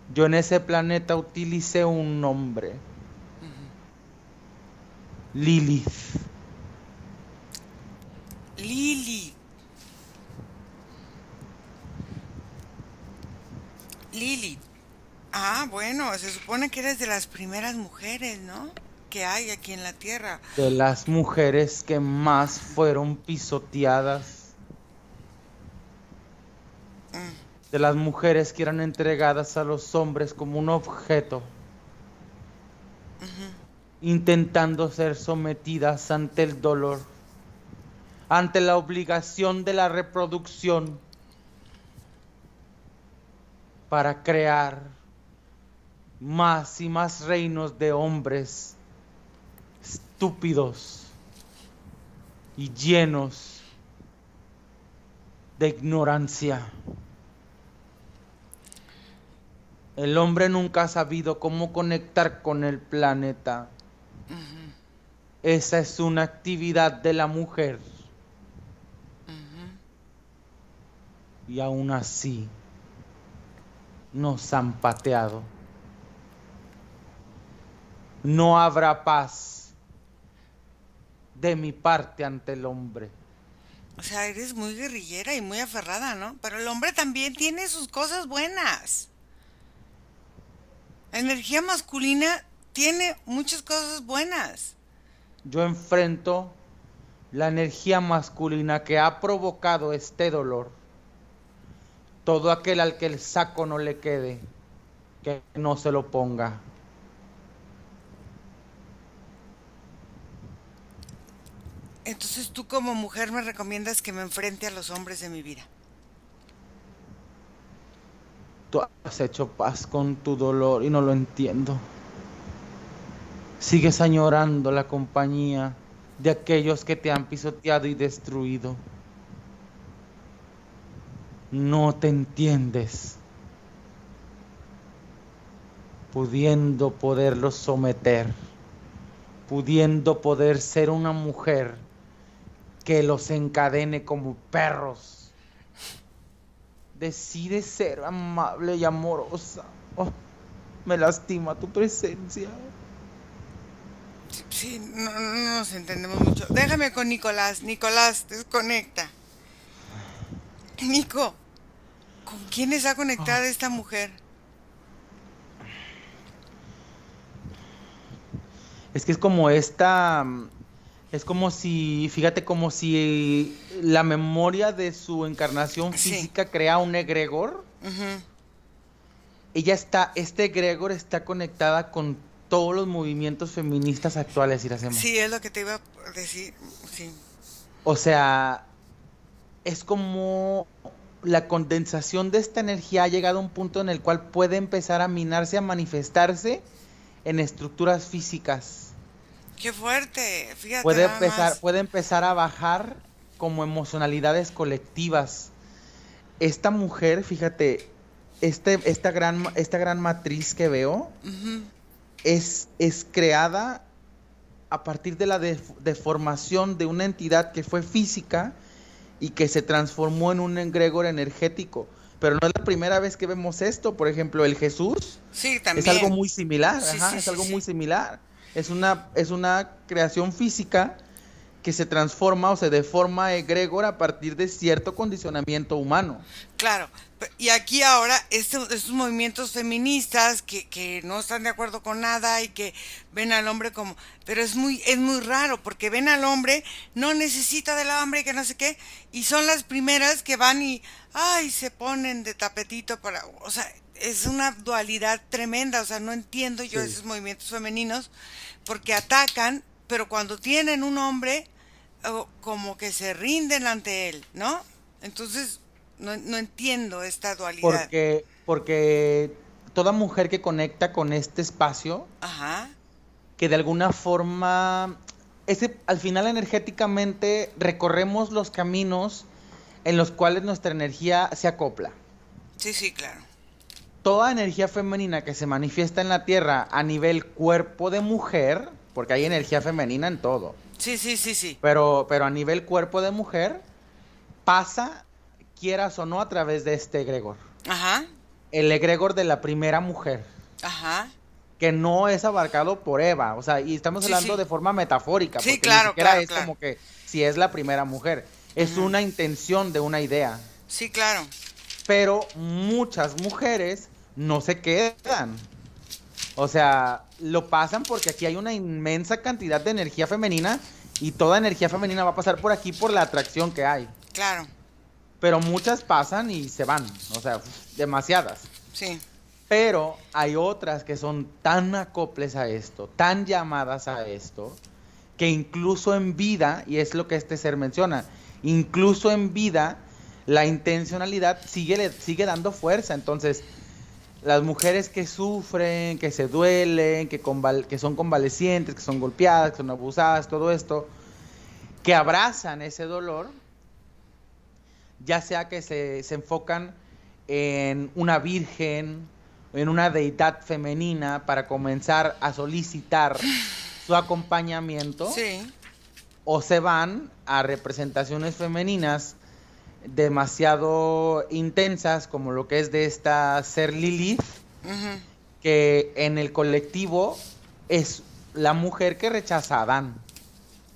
Yo en ese planeta utilicé un nombre, Lilith. Lili, Lili. Ah, bueno, se supone que eres de las primeras mujeres, ¿no? Que hay aquí en la Tierra. De las mujeres que más fueron pisoteadas, de las mujeres que eran entregadas a los hombres como un objeto, intentando ser sometidas ante el dolor, ante la obligación de la reproducción para crear más y más reinos de hombres estúpidos y llenos de ignorancia. El hombre nunca ha sabido cómo conectar con el planeta. Esa es una actividad de la mujer. Y aún así nos han pateado. No habrá paz de mi parte ante el hombre. O sea, eres muy guerrillera y muy aferrada, ¿no? Pero el hombre también tiene sus cosas buenas. La energía masculina tiene muchas cosas buenas. Yo enfrento la energía masculina que ha provocado este dolor. Todo aquel al que el saco no le quede, que no se lo ponga. Entonces tú como mujer me recomiendas que me enfrente a los hombres de mi vida. Tú has hecho paz con tu dolor y no lo entiendo. Sigues añorando la compañía de aquellos que te han pisoteado y destruido. No te entiendes, pudiendo poderlos someter, pudiendo poder ser una mujer que los encadene como perros. Decides ser amable y amorosa. Oh, me lastima tu presencia. Sí, no nos entendemos mucho. Déjame con Nicolás. Nicolás, desconecta. Nico, ¿con quién está conectada esta mujer? Es que es como es como si, fíjate, como si la memoria de su encarnación Sí. física crea un egregor. Ujú. Este egregor está conectada con todos los movimientos feministas actuales, Iracema. Sí, es lo que te iba a decir. Sí. O sea, es como la condensación de esta energía ha llegado a un punto en el cual puede empezar a minarse, a manifestarse en estructuras físicas. Qué fuerte. Fíjate nada más. Puede empezar a bajar como emocionalidades colectivas. Esta mujer, fíjate, esta gran matriz que veo Ujú. es creada a partir de la deformación de una entidad que fue física y que se transformó en un egregor energético. Pero no es la primera vez que vemos esto. Por ejemplo, el Jesús Sí, es algo también. muy similar, Sí, ajá, sí, es sí, algo muy sí. similar. Es una creación física que se transforma o se deforma egregor a partir de cierto condicionamiento humano. Claro, y aquí ahora estos movimientos feministas que no están de acuerdo con nada y que ven al hombre como, pero es muy raro porque ven al hombre, no necesita del hombre, que no sé qué, y son las primeras que van y, ay, se ponen de tapetito para, o sea, es una dualidad tremenda, o sea, no entiendo yo Sí. esos movimientos femeninos porque atacan, pero cuando tienen un hombre, como que se rinden ante él, ¿no? Entonces, no entiendo esta dualidad. Porque toda mujer que conecta con este espacio, Ajá, que de alguna forma, al final energéticamente recorremos los caminos en los cuales nuestra energía se acopla. sí, sí, claro. Toda energía femenina que se manifiesta en la Tierra a nivel cuerpo de mujer, porque hay energía femenina en todo, Sí, sí, sí, sí. pero a nivel cuerpo de mujer, pasa, quieras o no, a través de este egregor. Ajá, El egregor de la primera mujer, ajá. que no es abarcado por Eva, o sea, y estamos Sí, hablando sí. de forma metafórica, Sí, porque ni claro, siquiera claro, es claro. como que si es la primera mujer, es Ujú. una intención de una idea, Sí, claro. pero muchas mujeres no se quedan. O sea, lo pasan porque aquí hay una inmensa cantidad de energía femenina y toda energía femenina va a pasar por aquí por la atracción que hay. Claro. Pero muchas pasan y se van, o sea, demasiadas. Sí. Pero hay otras que son tan acoples a esto, tan llamadas a esto, que incluso en vida, y es lo que este ser menciona, incluso en vida, la intencionalidad sigue dando fuerza. Entonces, las mujeres que sufren, que se duelen, que son convalecientes, que son golpeadas, que son abusadas, todo esto, que abrazan ese dolor, ya sea que se enfocan en una virgen, en una deidad femenina para comenzar a solicitar su acompañamiento, Sí. o se van a representaciones femeninas demasiado intensas, como lo que es de esta ser Lilith, Ujú, que en el colectivo es la mujer que rechaza a Adán,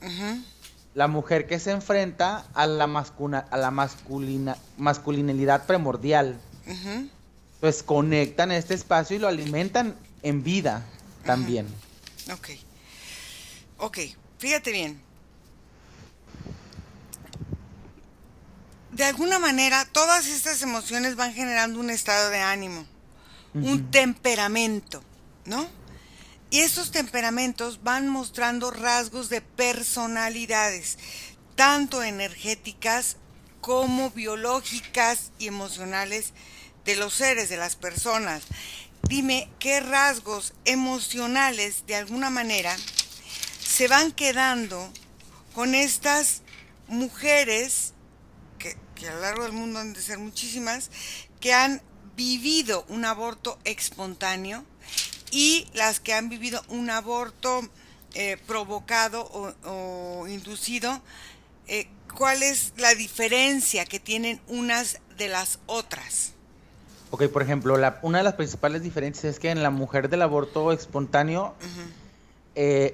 ujú, la mujer que se enfrenta a la masculinidad primordial. ujú, Pues conectan este espacio y lo alimentan en vida ujú. también. Ok. Ok. Fíjate bien. De alguna manera, todas estas emociones van generando un estado de ánimo, un Ujú. temperamento, ¿no? Y estos temperamentos van mostrando rasgos de personalidades, tanto energéticas como biológicas y emocionales de los seres, de las personas. Dime qué rasgos emocionales, de alguna manera, se van quedando con estas mujeres, que a lo largo del mundo han de ser muchísimas, que han vivido un aborto espontáneo y las que han vivido un aborto provocado o inducido. ¿Cuál es la diferencia que tienen unas de las otras? Ok, por ejemplo, una de las principales diferencias es que en la mujer del aborto espontáneo,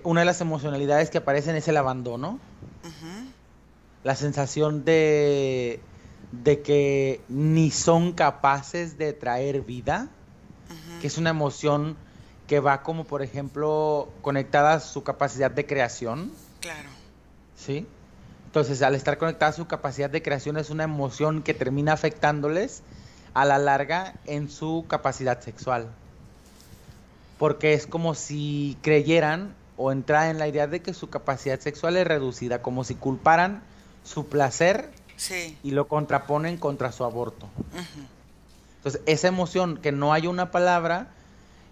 una de las emocionalidades que aparecen es el abandono, la sensación de que ni son capaces de traer vida, que es una emoción que va como, por ejemplo, conectada a su capacidad de creación. Claro. ¿Sí? Entonces, al estar conectada a su capacidad de creación, es una emoción que termina afectándoles a la larga en su capacidad sexual. Porque es como si creyeran o entraran en la idea de que su capacidad sexual es reducida, como si culparan su placer, sí, y lo contraponen contra su aborto. Entonces, esa emoción, que no hay una palabra,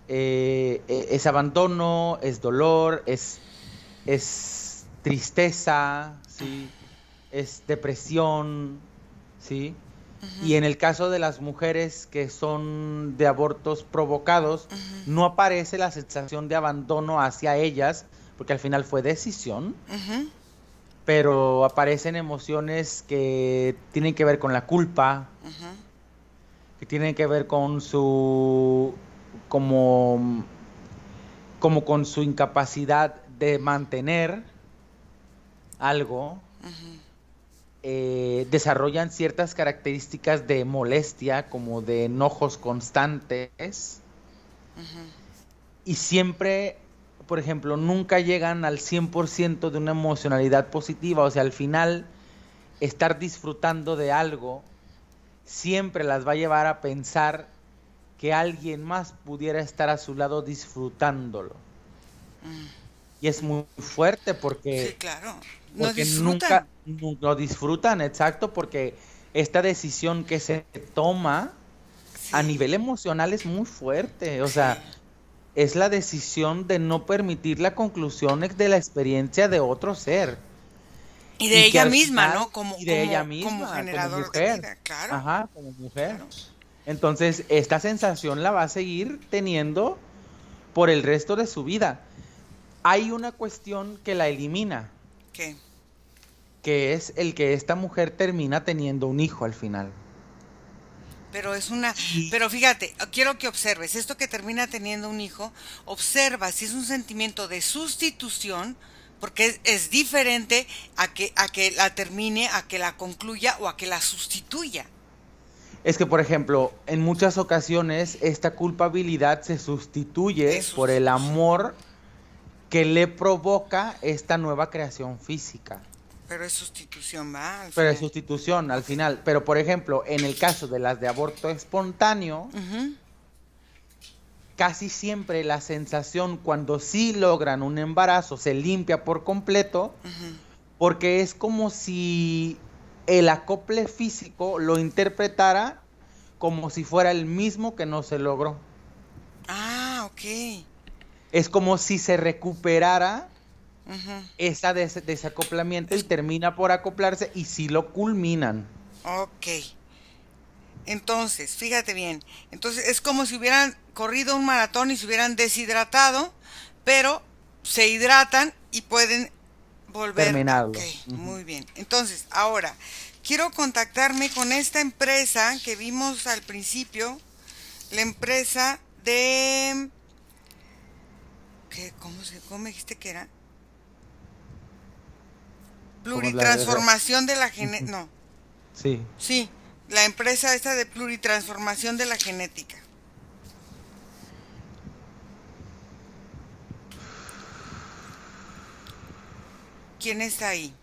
es abandono, es dolor, es tristeza, ¿sí? Es depresión, ¿sí? Y en el caso de las mujeres que son de abortos provocados, no aparece la sensación de abandono hacia ellas, porque al final fue decisión, pero aparecen emociones que tienen que ver con la culpa, que tienen que ver con su como con su incapacidad de mantener algo. Desarrollan ciertas características de molestia, como de enojos constantes, y siempre, por ejemplo, nunca llegan al 100% de una emocionalidad positiva. O sea, al final, estar disfrutando de algo siempre las va a llevar a pensar que alguien más pudiera estar a su lado disfrutándolo. Y es muy fuerte porque... Sí, claro. No Porque disfrutan. nunca lo disfrutan, exacto, porque esta decisión que se toma a Sí, nivel emocional es muy fuerte. O sí. sea, es la decisión de no permitir la conclusión de la experiencia de otro ser. Y de Y que ella al misma, final, ¿no? Como, y de ella como, como misma, como generador de mujer. vida, claro, Ajá, como mujer. claro. Entonces, esta sensación la va a seguir teniendo por el resto de su vida. Hay una cuestión que la elimina, ¿Qué? que es el que esta mujer termina teniendo un hijo al final. Pero es una, Y pero fíjate, quiero que observes, esto que termina teniendo un hijo, observa si es un sentimiento de sustitución, porque es diferente a que la termine, a que la concluya o a que la sustituya. es que, por ejemplo, en muchas ocasiones esta culpabilidad se De sustituye por el sustitución. amor que le provoca esta nueva creación física. Pero es sustitución, va, al Pero es final. sustitución al Ok. final. Pero, por ejemplo, en el caso de las de aborto espontáneo, Ujú. casi siempre la sensación cuando sí logran un embarazo se limpia por completo, porque es como si el acople físico lo interpretara como si fuera el mismo que no se logró. Ah, ok. Es como si se recuperara Ujú. esa desacoplamiento, y Es- termina por acoplarse y sí lo culminan. ok. Entonces, fíjate bien. Entonces es como si hubieran corrido un maratón y se hubieran deshidratado, pero se hidratan y pueden volver. Ok, Terminarlo. Ujú. muy bien. Entonces, ahora, quiero contactarme con esta empresa que vimos al principio, la empresa de... ¿Qué? ¿Cómo me dijiste que era? Como la de... Pluritransformación de la Ujú. No, Sí. sí, la empresa esta de pluritransformación de la genética. ¿Quién está ahí?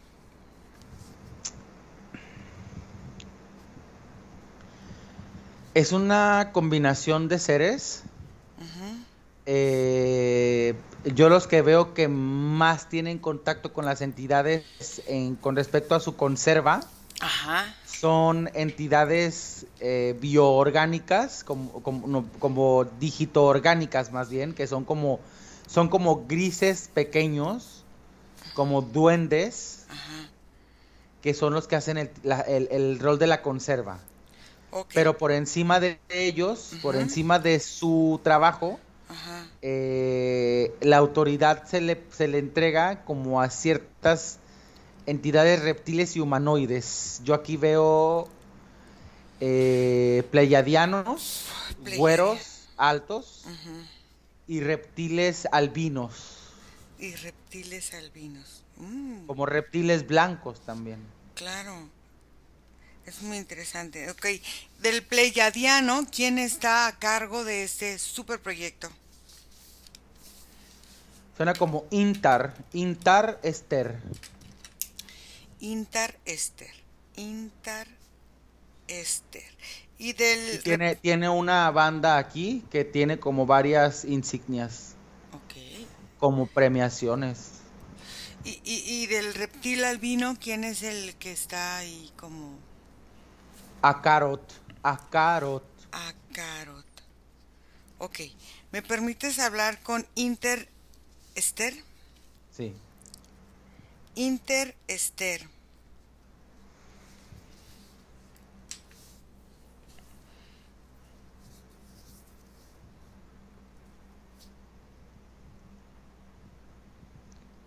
Es una combinación de seres. Eh, yo los que veo que más tienen contacto con las entidades con respecto a su conserva Ajá, son entidades bioorgánicas, como digitoorgánicas más bien, que son como grises pequeños, como duendes, Ajá. que son los que hacen el rol de la conserva. Ok. Pero por encima de ellos, por Ujú. encima de su trabajo, Ajá. la autoridad se le entrega como a ciertas entidades reptiles y humanoides. Yo aquí veo pleiadianos, Pleiadianos. güeros altos Ujú. y reptiles albinos, Y reptiles albinos. como reptiles blancos también. Claro. Es muy interesante. Ok. Del Pleiadiano, ¿quién está a cargo de este super proyecto? Suena como Intar Ester. Intar Ester. Intar Ester. Y Y del... tiene una banda aquí que tiene como varias insignias, Ok. como premiaciones. Y del reptil albino, ¿quién es el que está ahí como Acarot. a carot? Ok. ¿Me permites hablar con Inter Ester? Sí. Inter Ester.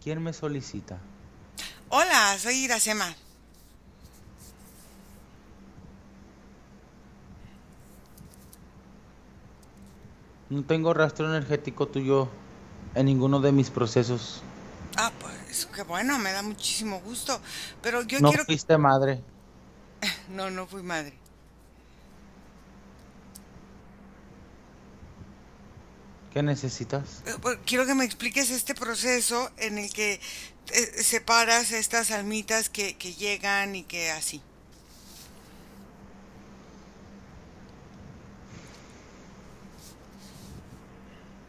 ¿Quién me solicita? Hola, soy Iracema. No tengo rastro energético tuyo en ninguno de mis procesos. Ah, pues qué bueno, me da muchísimo gusto. Pero yo No quiero... fuiste madre. No, no fui madre. ¿Qué necesitas? Quiero que me expliques este proceso en el que separas estas almitas que llegan y que así.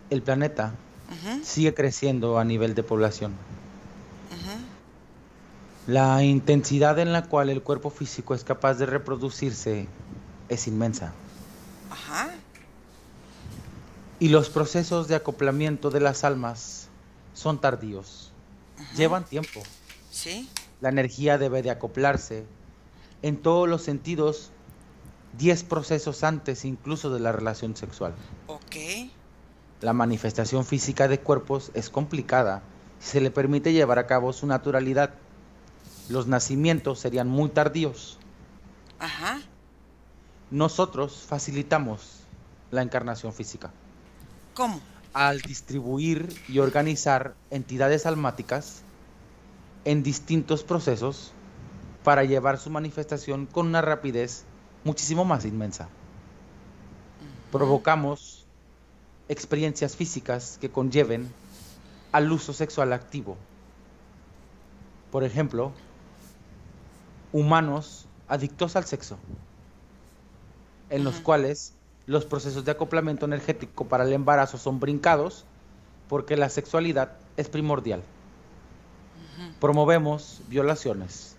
El planeta Ujú, sigue creciendo a nivel de población. ujú. La intensidad en la cual el cuerpo físico es capaz de reproducirse es inmensa. Ajá. Y los procesos de acoplamiento de las almas son tardíos. Ujú. Llevan tiempo. Sí. La energía debe de acoplarse en todos los sentidos 10 procesos antes incluso de la relación sexual. Ok. La manifestación física de cuerpos es complicada si se le permite llevar a cabo su naturalidad. Los nacimientos serían muy tardíos. Ajá. Nosotros facilitamos la encarnación física ¿Cómo? al distribuir y organizar entidades almáticas en distintos procesos para llevar su manifestación con una rapidez muchísimo más inmensa. Ujú. Provocamos experiencias físicas que conlleven al uso sexual activo. Por ejemplo, humanos adictos al sexo, en los Ujú. cuales los procesos de acoplamiento energético para el embarazo son brincados porque la sexualidad es primordial. Promovemos violaciones,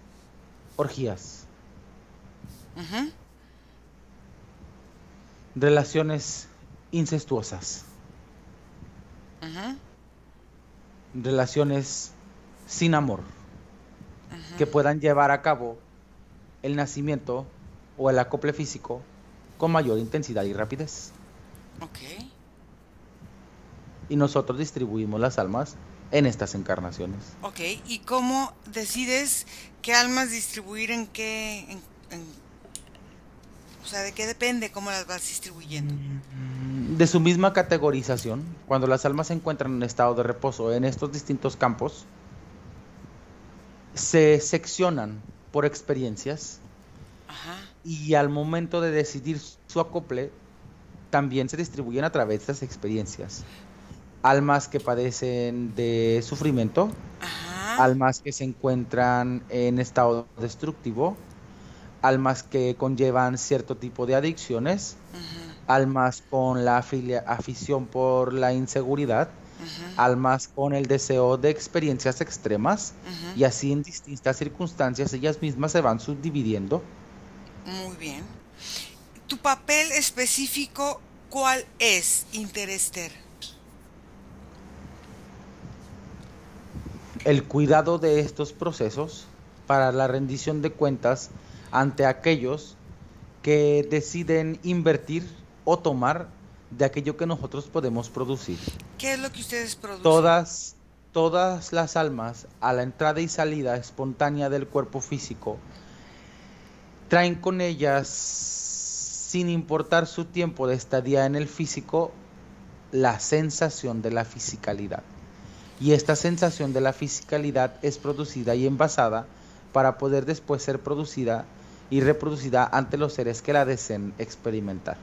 orgías, Ujú. relaciones incestuosas, Ujú. relaciones sin amor, que Ujú. puedan llevar a cabo el nacimiento o el acople físico con mayor intensidad y rapidez. Ok. Y nosotros distribuimos las almas en estas encarnaciones. Ok. ¿Y cómo decides qué almas distribuir en qué? O sea, ¿de qué depende cómo las vas distribuyendo? De su misma categorización, cuando las almas se encuentran en estado de reposo en estos distintos campos, se seccionan por experiencias Ajá. y al momento de decidir su acople, también se distribuyen a través de estas experiencias. Almas que padecen de sufrimiento, Ajá. almas que se encuentran en estado destructivo, almas que conllevan cierto tipo de adicciones, Ujú. almas con la afición por la inseguridad, Ujú. almas con el deseo de experiencias extremas, Ujú. y así en distintas circunstancias ellas mismas se van subdividiendo Muy bien. ¿Tu papel específico cuál es, Interester? El cuidado de estos procesos para la rendición de cuentas ante aquellos que deciden invertir o tomar de aquello que nosotros podemos producir. ¿Qué es lo que ustedes producen? Todas, todas las almas a la entrada y salida espontánea del cuerpo físico traen con ellas, sin importar su tiempo de estadía en el físico, la sensación de la fisicalidad. Y esta sensación de la fisicalidad es producida y envasada para poder después ser producida y reproducida ante los seres que la deseen experimentar.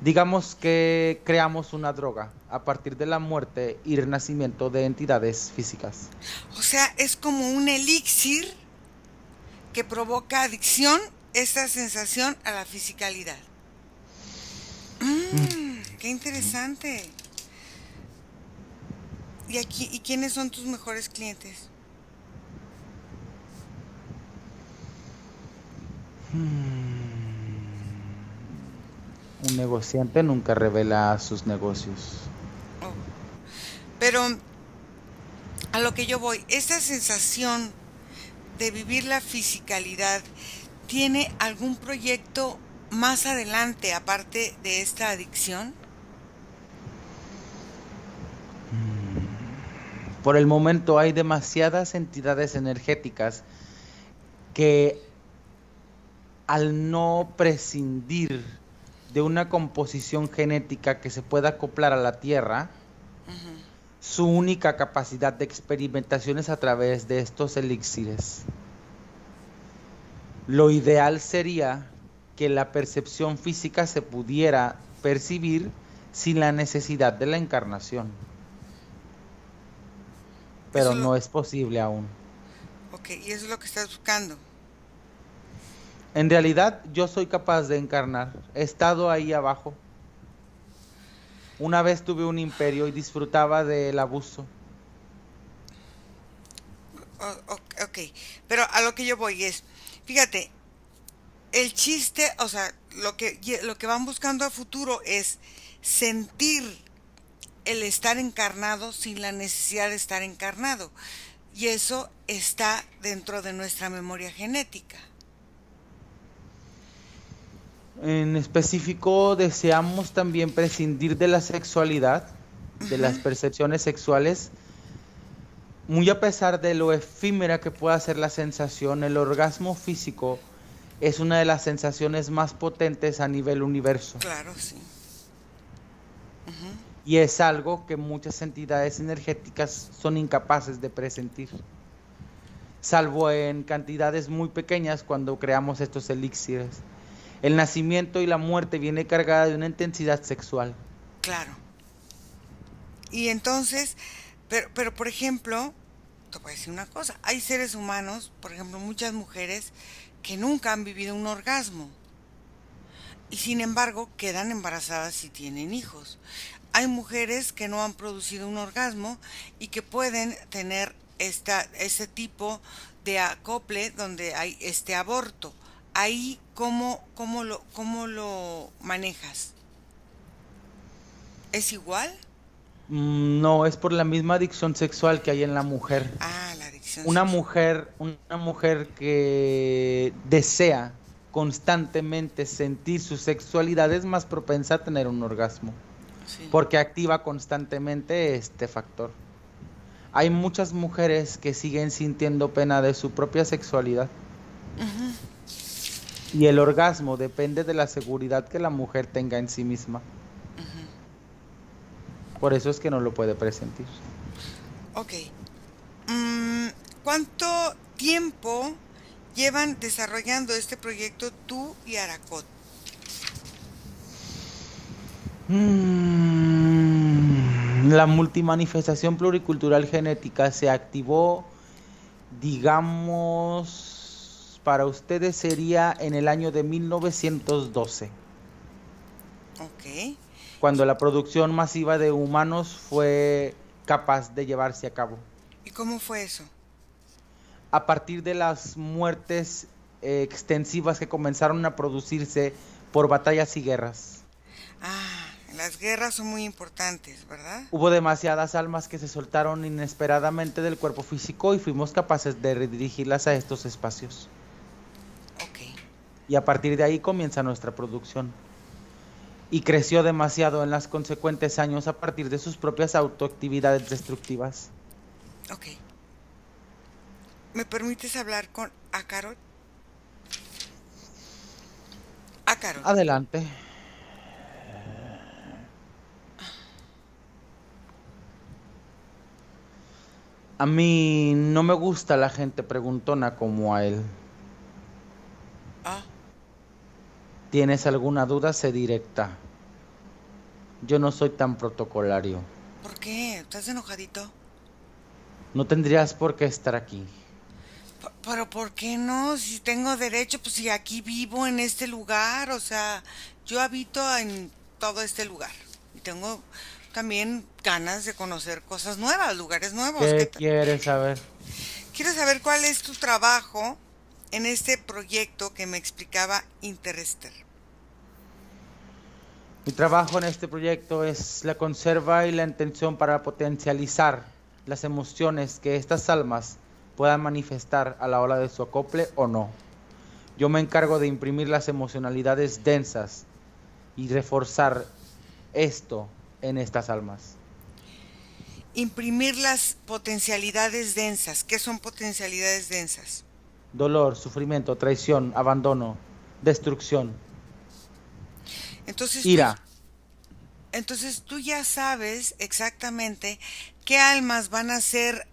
Digamos que creamos una droga a partir de la muerte y renacimiento de entidades físicas. O sea, es como un elixir que provoca adicción, esta sensación a la fisicalidad. Qué interesante. ¿Y quiénes son tus mejores clientes? Un negociante nunca revela sus negocios. Oh, pero a lo que yo voy, esta sensación de vivir la fisicalidad, ¿tiene algún proyecto más adelante aparte de esta adicción? Por el momento hay demasiadas entidades energéticas que, al no prescindir de una composición genética que se pueda acoplar a la Tierra, su única capacidad de experimentación es a través de estos elixires. Lo ideal sería que la percepción física se pudiera percibir sin la necesidad de la encarnación, Eso pero es lo, no es posible aún. ok, y eso es lo que estás buscando. En realidad yo soy capaz de encarnar, he estado ahí abajo. Una vez tuve un imperio y disfrutaba del abuso. Ok, pero a lo que yo voy es, fíjate, el chiste, o sea, lo que van buscando a futuro es sentir el estar encarnado sin la necesidad de estar encarnado. Y eso está dentro de nuestra memoria genética. En específico, deseamos también prescindir de la sexualidad, de las Ujú. percepciones sexuales. Muy a pesar de lo efímera que pueda ser la sensación, el orgasmo físico es una de las sensaciones más potentes a nivel universo. Claro, sí. Ujú. Y es algo que muchas entidades energéticas son incapaces de presentir, salvo en cantidades muy pequeñas cuando creamos estos elixires. El nacimiento y la muerte viene cargada de una intensidad sexual. Claro. Y entonces, pero por ejemplo, te voy a decir una cosa, hay seres humanos, por ejemplo, muchas mujeres que nunca han vivido un orgasmo y sin embargo quedan embarazadas y tienen hijos. Hay mujeres que no han producido un orgasmo y que pueden tener ese tipo de acople donde hay este aborto. Ahí, cómo lo manejas? ¿Es igual? No, es por la misma adicción sexual que hay en la mujer. Ah, la adicción Una sexual. mujer, una mujer que desea constantemente sentir su sexualidad es más propensa a tener un orgasmo, Sí. porque activa constantemente este factor. Hay muchas mujeres que siguen sintiendo pena de su propia sexualidad Ujú. y el orgasmo depende de la seguridad que la mujer tenga en sí misma. Por eso es que no lo puede presentir. Ok. Mm, ¿Cuánto tiempo llevan desarrollando este proyecto tú y Aracot? La multimanifestación pluricultural genética se activó, digamos, para ustedes sería en el año de 1912, Ok. cuando la producción masiva de humanos fue capaz de llevarse a cabo. ¿Y cómo fue eso? A partir de las muertes extensivas que comenzaron a producirse por batallas y guerras. Las guerras son muy importantes, ¿verdad? Hubo demasiadas almas que se soltaron inesperadamente del cuerpo físico y fuimos capaces de redirigirlas a estos espacios. Ok. Y a partir de ahí comienza nuestra producción. Y creció demasiado en los consecuentes años a partir de sus propias autoactividades destructivas. Ok. ¿Me permites hablar con Acarot? Acarot. Adelante. A mí no me gusta la gente preguntona como a él. ¿Tienes alguna duda? Sé directa. Yo no soy tan protocolario. ¿Por qué? ¿Estás enojadito? No tendrías por qué estar aquí. Pero ¿por qué no? Si tengo derecho, pues si aquí vivo en este lugar, o sea, yo habito en todo este lugar. Y tengo también ganas de conocer cosas nuevas, lugares nuevos. ¿Qué quieres saber? Quiero saber cuál es tu trabajo en este proyecto que me explicaba Interester. Mi trabajo en este proyecto es la conserva y la intención para potencializar las emociones que estas almas puedan manifestar a la hora de su acople o no. Yo me encargo de imprimir las emocionalidades densas y reforzar esto en estas almas. Imprimir las potencialidades densas. ¿Qué son potencialidades densas? Dolor, sufrimiento, traición, abandono, destrucción, Entonces ira. Entonces tú ya sabes exactamente qué almas van a ser,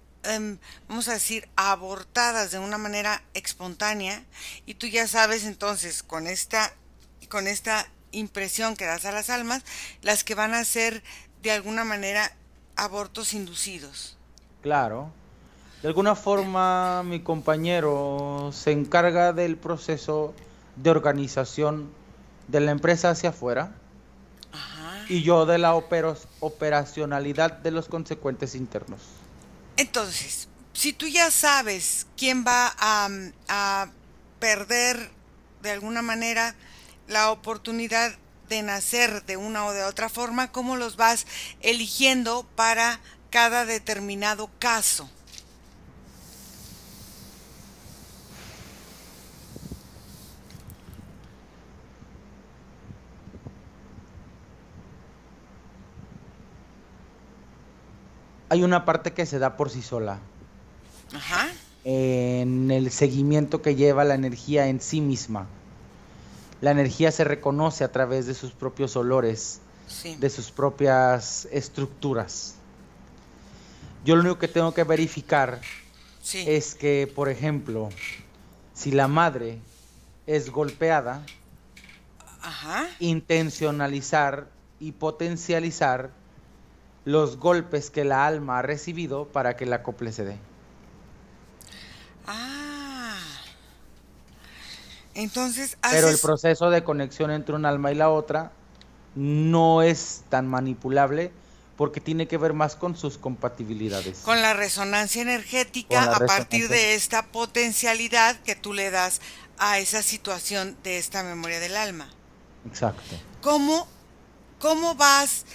vamos a decir, abortadas de una manera espontánea, y tú ya sabes entonces con esta impresión que das a las almas, las que van a ser de alguna manera abortos inducidos. Claro. De alguna forma mi compañero se encarga del proceso de organización de la empresa hacia afuera. Ajá. Y yo de la operacionalidad de los consecuentes internos. Entonces, si tú ya sabes quién va a perder de alguna manera la oportunidad de nacer de una o de otra forma, ¿cómo los vas eligiendo para cada determinado caso? Hay una parte que se da por sí sola. Ajá. En el seguimiento que lleva la energía en sí misma. La energía se reconoce a través de sus propios olores, Sí. de sus propias estructuras. Yo lo único que tengo que verificar Sí. es que, por ejemplo, si la madre es golpeada, Ajá. intencionalizar y potencializar los golpes que la alma ha recibido para que el acople se dé. Entonces Pero el haces proceso de conexión entre un alma y la otra no es tan manipulable porque tiene que ver más con sus compatibilidades. con la resonancia energética a partir de esta potencialidad que tú le das a esa situación de esta memoria del alma. Exacto. ¿Cómo vas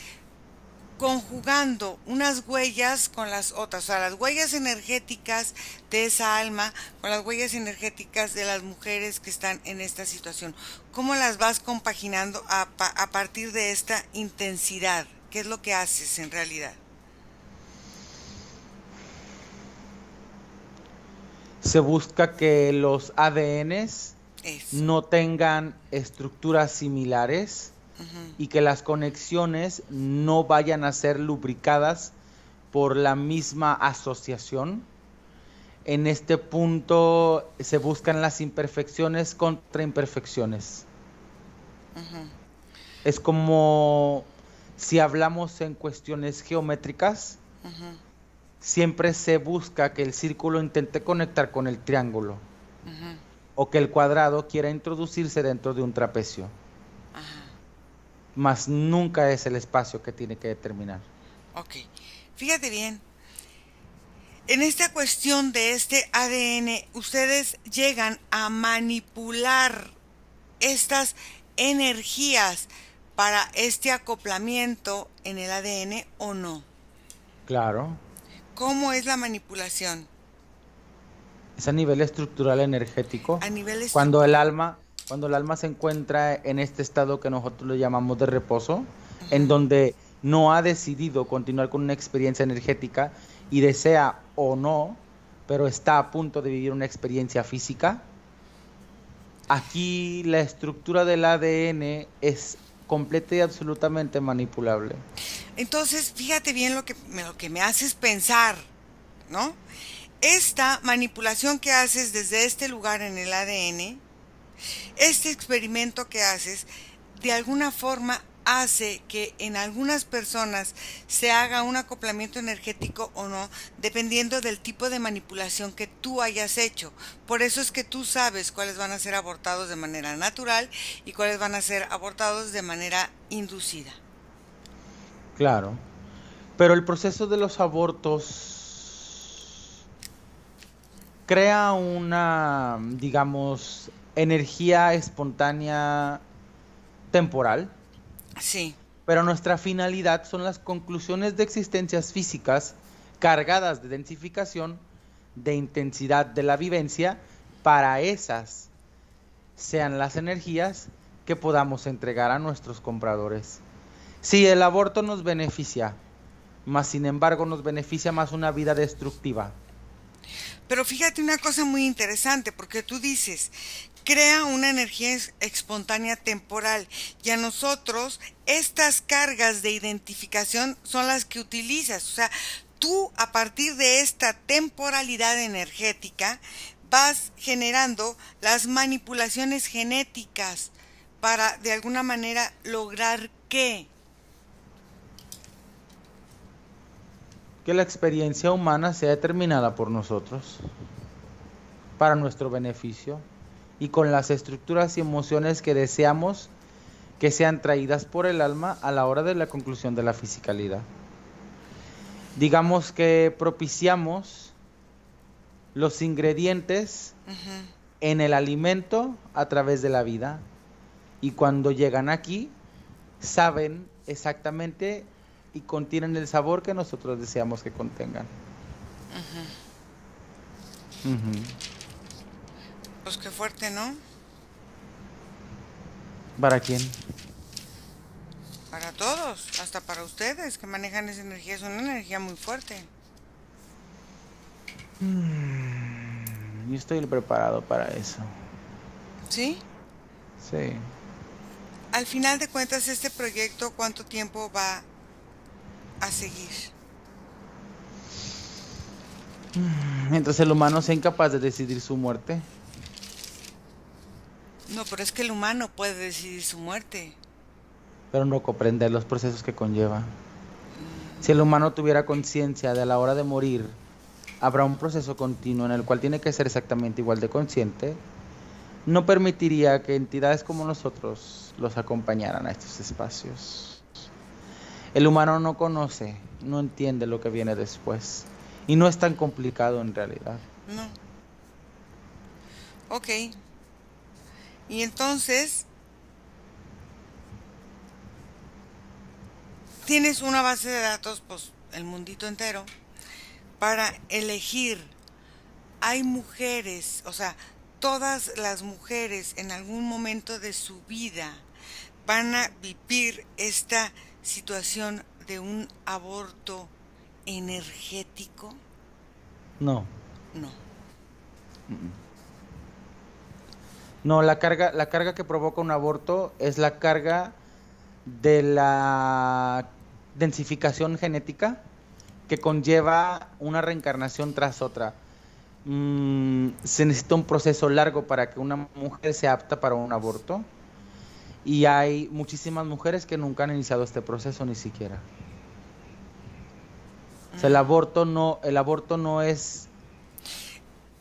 conjugando unas huellas con las otras? O sea, las huellas energéticas de esa alma con las huellas energéticas de las mujeres que están en esta situación. ¿Cómo las vas compaginando a partir de esta intensidad? ¿Qué es lo que haces en realidad? Se busca que los ADNs no tengan estructuras similares y que las conexiones no vayan a ser lubricadas por la misma asociación. En este punto se buscan las imperfecciones contra imperfecciones. Es como si hablamos en cuestiones geométricas, siempre se busca que el círculo intente conectar con el triángulo o que el cuadrado quiera introducirse dentro de un trapecio. Mas nunca es el espacio que tiene que determinar. Ok, fíjate bien, En esta cuestión de este ADN, ustedes llegan a manipular estas energías para este acoplamiento en el ADN o no. Claro, ¿Cómo es la manipulación? es a nivel estructural energético. A nivel Cuando el estructural. alma, cuando el alma se encuentra en este estado que nosotros lo llamamos de reposo, en Ujú. donde no ha decidido continuar con una experiencia energética y desea o no, pero está a punto de vivir una experiencia física, aquí la estructura del ADN es completa y absolutamente manipulable. Entonces, fíjate bien lo que me haces pensar, ¿no? Esta manipulación que haces desde este lugar en el ADN, este experimento que haces, de alguna forma hace que en algunas personas se haga un acoplamiento energético o no, dependiendo del tipo de manipulación que tú hayas hecho. Por eso es que tú sabes cuáles van a ser abortados de manera natural y cuáles van a ser abortados de manera inducida. Claro. Pero el proceso de los abortos crea una, digamos, energía espontánea temporal, Sí. pero nuestra finalidad son las conclusiones de existencias físicas cargadas de densificación, de intensidad de la vivencia, para esas sean las energías que podamos entregar a nuestros compradores. Si el aborto nos beneficia, mas sin embargo nos beneficia más una vida destructiva. Pero fíjate una cosa muy interesante, porque tú dices, crea una energía espontánea temporal y a nosotros estas cargas de identificación son las que utilizas. O sea, tú a partir de esta temporalidad energética vas generando las manipulaciones genéticas para de alguna manera lograr qué. Que la experiencia humana sea determinada por nosotros, para nuestro beneficio, y con las estructuras y emociones que deseamos que sean traídas por el alma a la hora de la conclusión de la fisicalidad. Digamos que propiciamos los ingredientes Ujú. en el alimento a través de la vida, y cuando llegan aquí saben exactamente y contienen el sabor que nosotros deseamos que contengan. Ujú. Pues qué fuerte, ¿no? ¿Para quién? Para todos, hasta para ustedes que manejan esa energía, es una energía muy fuerte. Yo estoy preparado para eso. ¿Sí? Sí. Al final de cuentas, este proyecto, ¿cuánto tiempo va a seguir? Mientras el humano sea incapaz de decidir su muerte. No, pero es que el humano puede decidir su muerte. Pero no comprender los procesos que conlleva. Si el humano tuviera conciencia de a la hora de morir, habrá un proceso continuo en el cual tiene que ser exactamente igual de consciente. No permitiría que entidades como nosotros los acompañaran a estos espacios. El humano no conoce, no entiende lo que viene después. Y no es tan complicado en realidad. No. Ok. Y entonces, tienes una base de datos, pues el mundito entero, para elegir. Hay mujeres, o sea, todas las mujeres en algún momento de su vida van a vivir esta situación de un aborto energético. No. No. No, la carga que provoca un aborto es la carga de la densificación genética que conlleva una reencarnación tras otra. Se necesita un proceso largo para que una mujer sea apta para un aborto, y hay muchísimas mujeres que nunca han iniciado este proceso ni siquiera. O sea, el aborto no es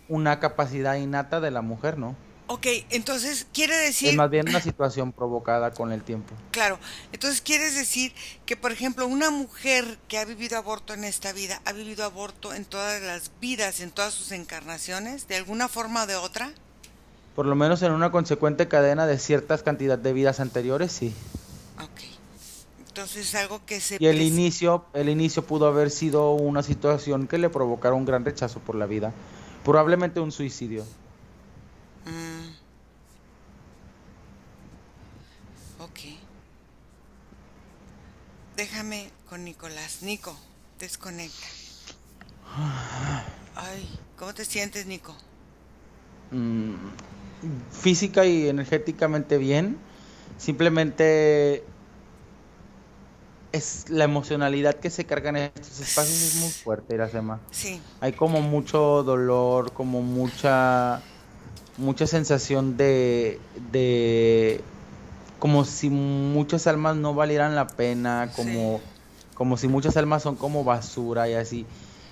una capacidad innata de la mujer, ¿no? Ok, entonces quiere Es decir, más bien una situación provocada con el tiempo. claro, entonces quieres decir que, por ejemplo, una mujer que ha vivido aborto en esta vida, ha vivido aborto en todas las vidas, en todas sus encarnaciones, de alguna forma o de otra. Por lo menos en una consecuente cadena de ciertas cantidad de vidas anteriores, sí. Ok, entonces es algo que se Y el inicio pudo haber sido una situación que le provocara un gran rechazo por la vida. Probablemente un suicidio. Mm, ok, déjame con Nicolás. Nico, desconecta. Ay, ¿cómo te sientes, Nico? Mm, física y energéticamente bien. Simplemente es la emocionalidad que se carga en estos espacios es muy fuerte, Iracema. Sí, Hay como mucho dolor, como mucha sensación como si muchas almas no valieran la pena, sí, como si muchas almas son como basura y así.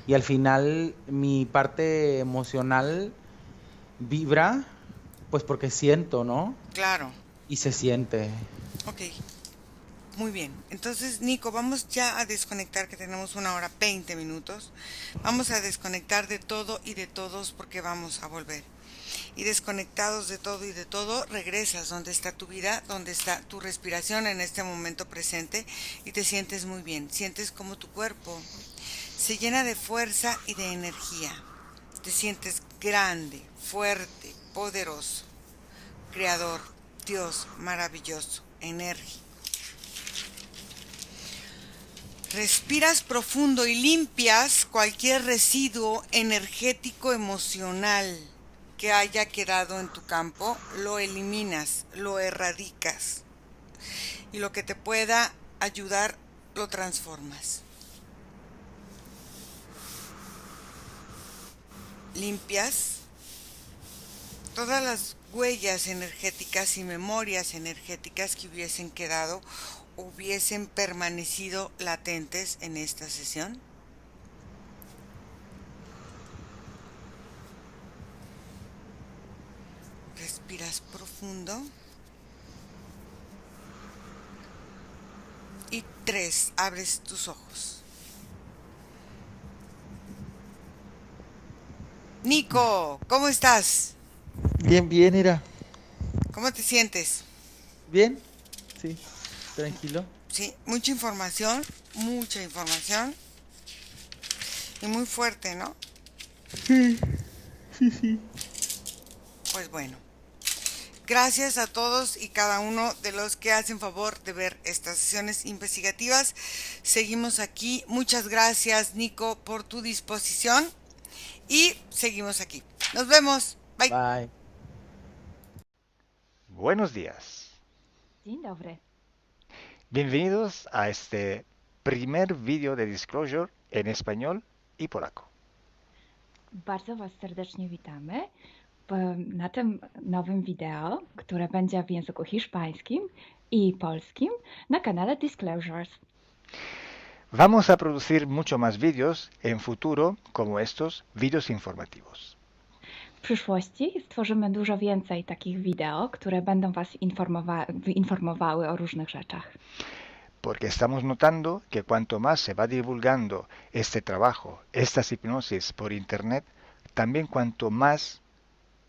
Y al final mi parte emocional vibra, pues porque siento, ¿no? claro. Y se siente. Ok, muy bien. Entonces, Nico, vamos ya a desconectar, que tenemos 1 hora 20 minutos. Vamos a desconectar de todo y de todos porque vamos a volver. Y desconectados de todo y de todo, regresas donde está tu vida, donde está tu respiración en este momento presente y te sientes muy bien. Sientes como tu cuerpo se llena de fuerza y de energía. Te sientes grande, fuerte, poderoso, creador, Dios, maravilloso, enérgico. Respiras profundo y limpias cualquier residuo energético emocional que haya quedado en tu campo, lo eliminas, lo erradicas y lo que te pueda ayudar lo transformas. Limpias todas las huellas energéticas y memorias energéticas que hubiesen quedado, hubiesen permanecido latentes en esta sesión. Respiras profundo. Y 3, abres tus ojos. Nico, ¿cómo estás? Bien, bien, era. ¿Cómo te sientes? Bien, sí, tranquilo. Sí, mucha información y muy fuerte, ¿no? Sí, sí, sí. Pues bueno, gracias a todos y cada uno de los que hacen favor de ver estas sesiones investigativas. Seguimos aquí. Muchas gracias, Nico, por tu disposición y seguimos aquí. Nos vemos. Bye. Bye. Buenos días. Dzień dobry. Bienvenidos a este primer vídeo de Disclosure en español y polaco. Bardzo Was serdecznie witamy na tym nowym wideo, które będzie w języku hiszpańskim i polskim na kanale Disclosures. Vamos a producir mucho más vídeos en futuro como estos vídeos informativos. W przyszłości stworzymy dużo więcej takich wideo, które będą Was informowały o różnych rzeczach. Porque estamos notando que cuanto más se va divulgando este trabajo, estas hipnosis por internet, también cuanto más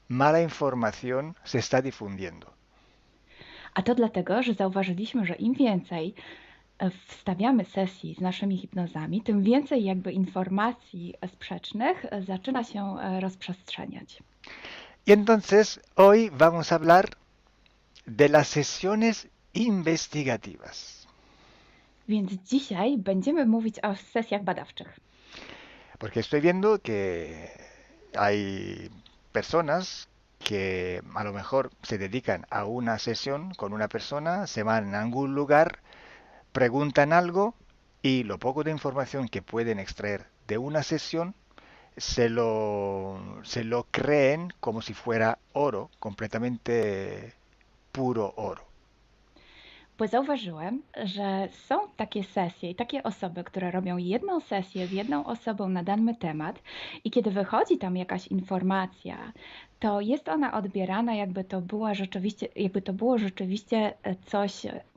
mala información se está difundiendo. A to dlatego, że zauważyliśmy, że im więcej wstawiamy sesji z naszymi hipnozami, tym więcej jakby informacji sprzecznych zaczyna się rozprzestrzeniać. Y entonces hoy vamos a hablar de las sesiones investigativas. Więc dzisiaj będziemy mówić o sesjach badawczych. Porque estoy viendo que hay personas que a lo mejor se dedican a una sesión con una persona, se van a algún lugar, preguntan algo y lo poco de información que pueden extraer de una sesión se lo creen como si fuera oro, completamente puro oro. Bo zauważyłem, że są takie sesje i takie osoby, które robią jedną sesję z jedną osobą na dany temat i kiedy wychodzi tam jakaś informacja, to jest ona odbierana jakby to było rzeczywiście coś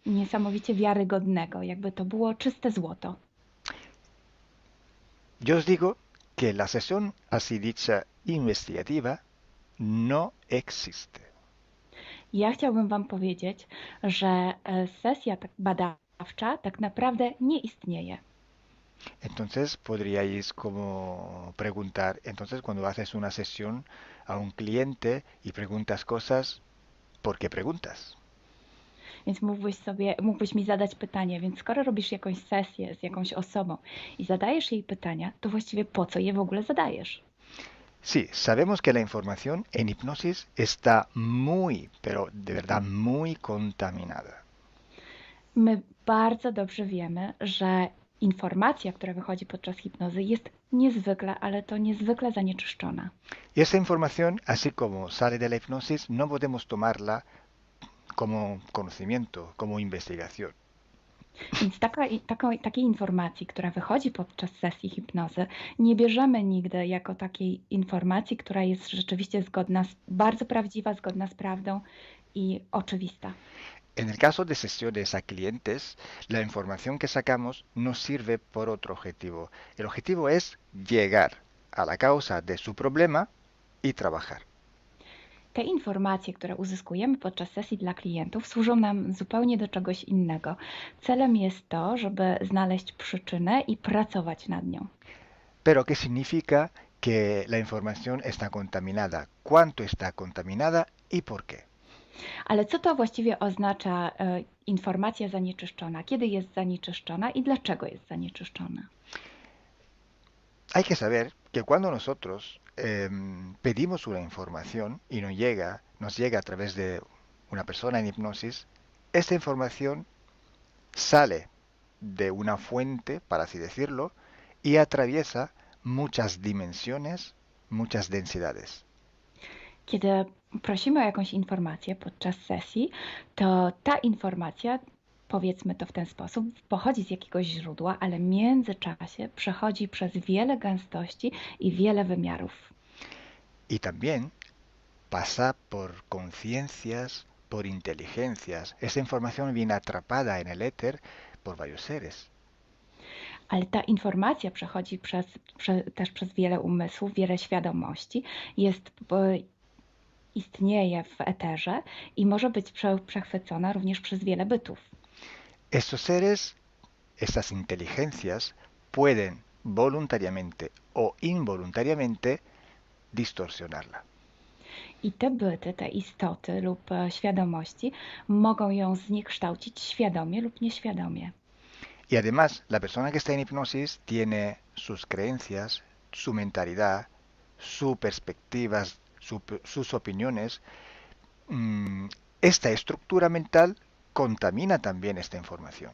niesamowicie wiarygodnego, jakby to było czyste złoto. Yo os digo que la sesión así dicha investigativa no existe. Ja chciałbym Wam powiedzieć, że sesja tak badawcza tak naprawdę nie istnieje. Entonces podríais como preguntar, entonces cuando haces una sesión a un cliente y preguntas cosas, ¿por qué preguntas? Więc mógłbyś mi zadać pytanie, więc skoro robisz jakąś sesję z jakąś osobą i zadajesz jej pytania, to właściwie po co je w ogóle zadajesz? Sí, sabemos que la información en hipnosis está muy, pero de verdad muy contaminada. My bardzo dobrze wiemy, że informacja, która wychodzi podczas hipnozy jest niezwykle, ale to niezwykle zanieczyszczona. Y esa información, así como sale de la hipnosis, no podemos tomarla como conocimiento, como investigación. Więc takiej informacji, która wychodzi podczas sesji hipnozy, nie bierzemy nigdy jako takiej informacji, która jest rzeczywiście bardzo prawdziwa, zgodna z prawdą i oczywista. En el caso de sesiones a clientes, la información que sacamos nos sirve por otro objetivo. El objetivo es llegar a la causa de su problema y trabajar. Te informacje, które uzyskujemy podczas sesji dla klientów, służą nam zupełnie do czegoś innego. Celem jest to, żeby znaleźć przyczynę i pracować nad nią. Pero ¿qué significa que la información está contaminada? ¿Cuánto está contaminada y por qué? Ale co to właściwie oznacza informacja zanieczyszczona? Kiedy jest zanieczyszczona i dlaczego jest zanieczyszczona? Hay que saber que cuando nosotros pedimos una información y nos llega a través de una persona en hipnosis, esta información sale de una fuente, para así decirlo, y atraviesa muchas dimensiones, muchas densidades. Kiedy prosimy o jakąś informację podczas sesji, to ta informacja, powiedzmy to w ten sposób, pochodzi z jakiegoś źródła, ale w międzyczasie przechodzi przez wiele gęstości i wiele wymiarów. Y también pasa por conciencias, por inteligencias. Esa información viene atrapada en el éter por varios seres. Ale ta informacja przechodzi też przez wiele umysłów, wiele świadomości, istnieje w eterze i może być przechwycona również przez wiele bytów. Estos seres, estas inteligencias, pueden voluntariamente o involuntariamente distorsionarla. I te byty, te istoty lub świadomości mogą ją zniekształcić świadomie lub nieświadomie. Y además, la persona que está en hipnosis tiene sus creencias, su mentalidad, sus perspectivas, sus opiniones. Esta estructura mental contamina también esta información.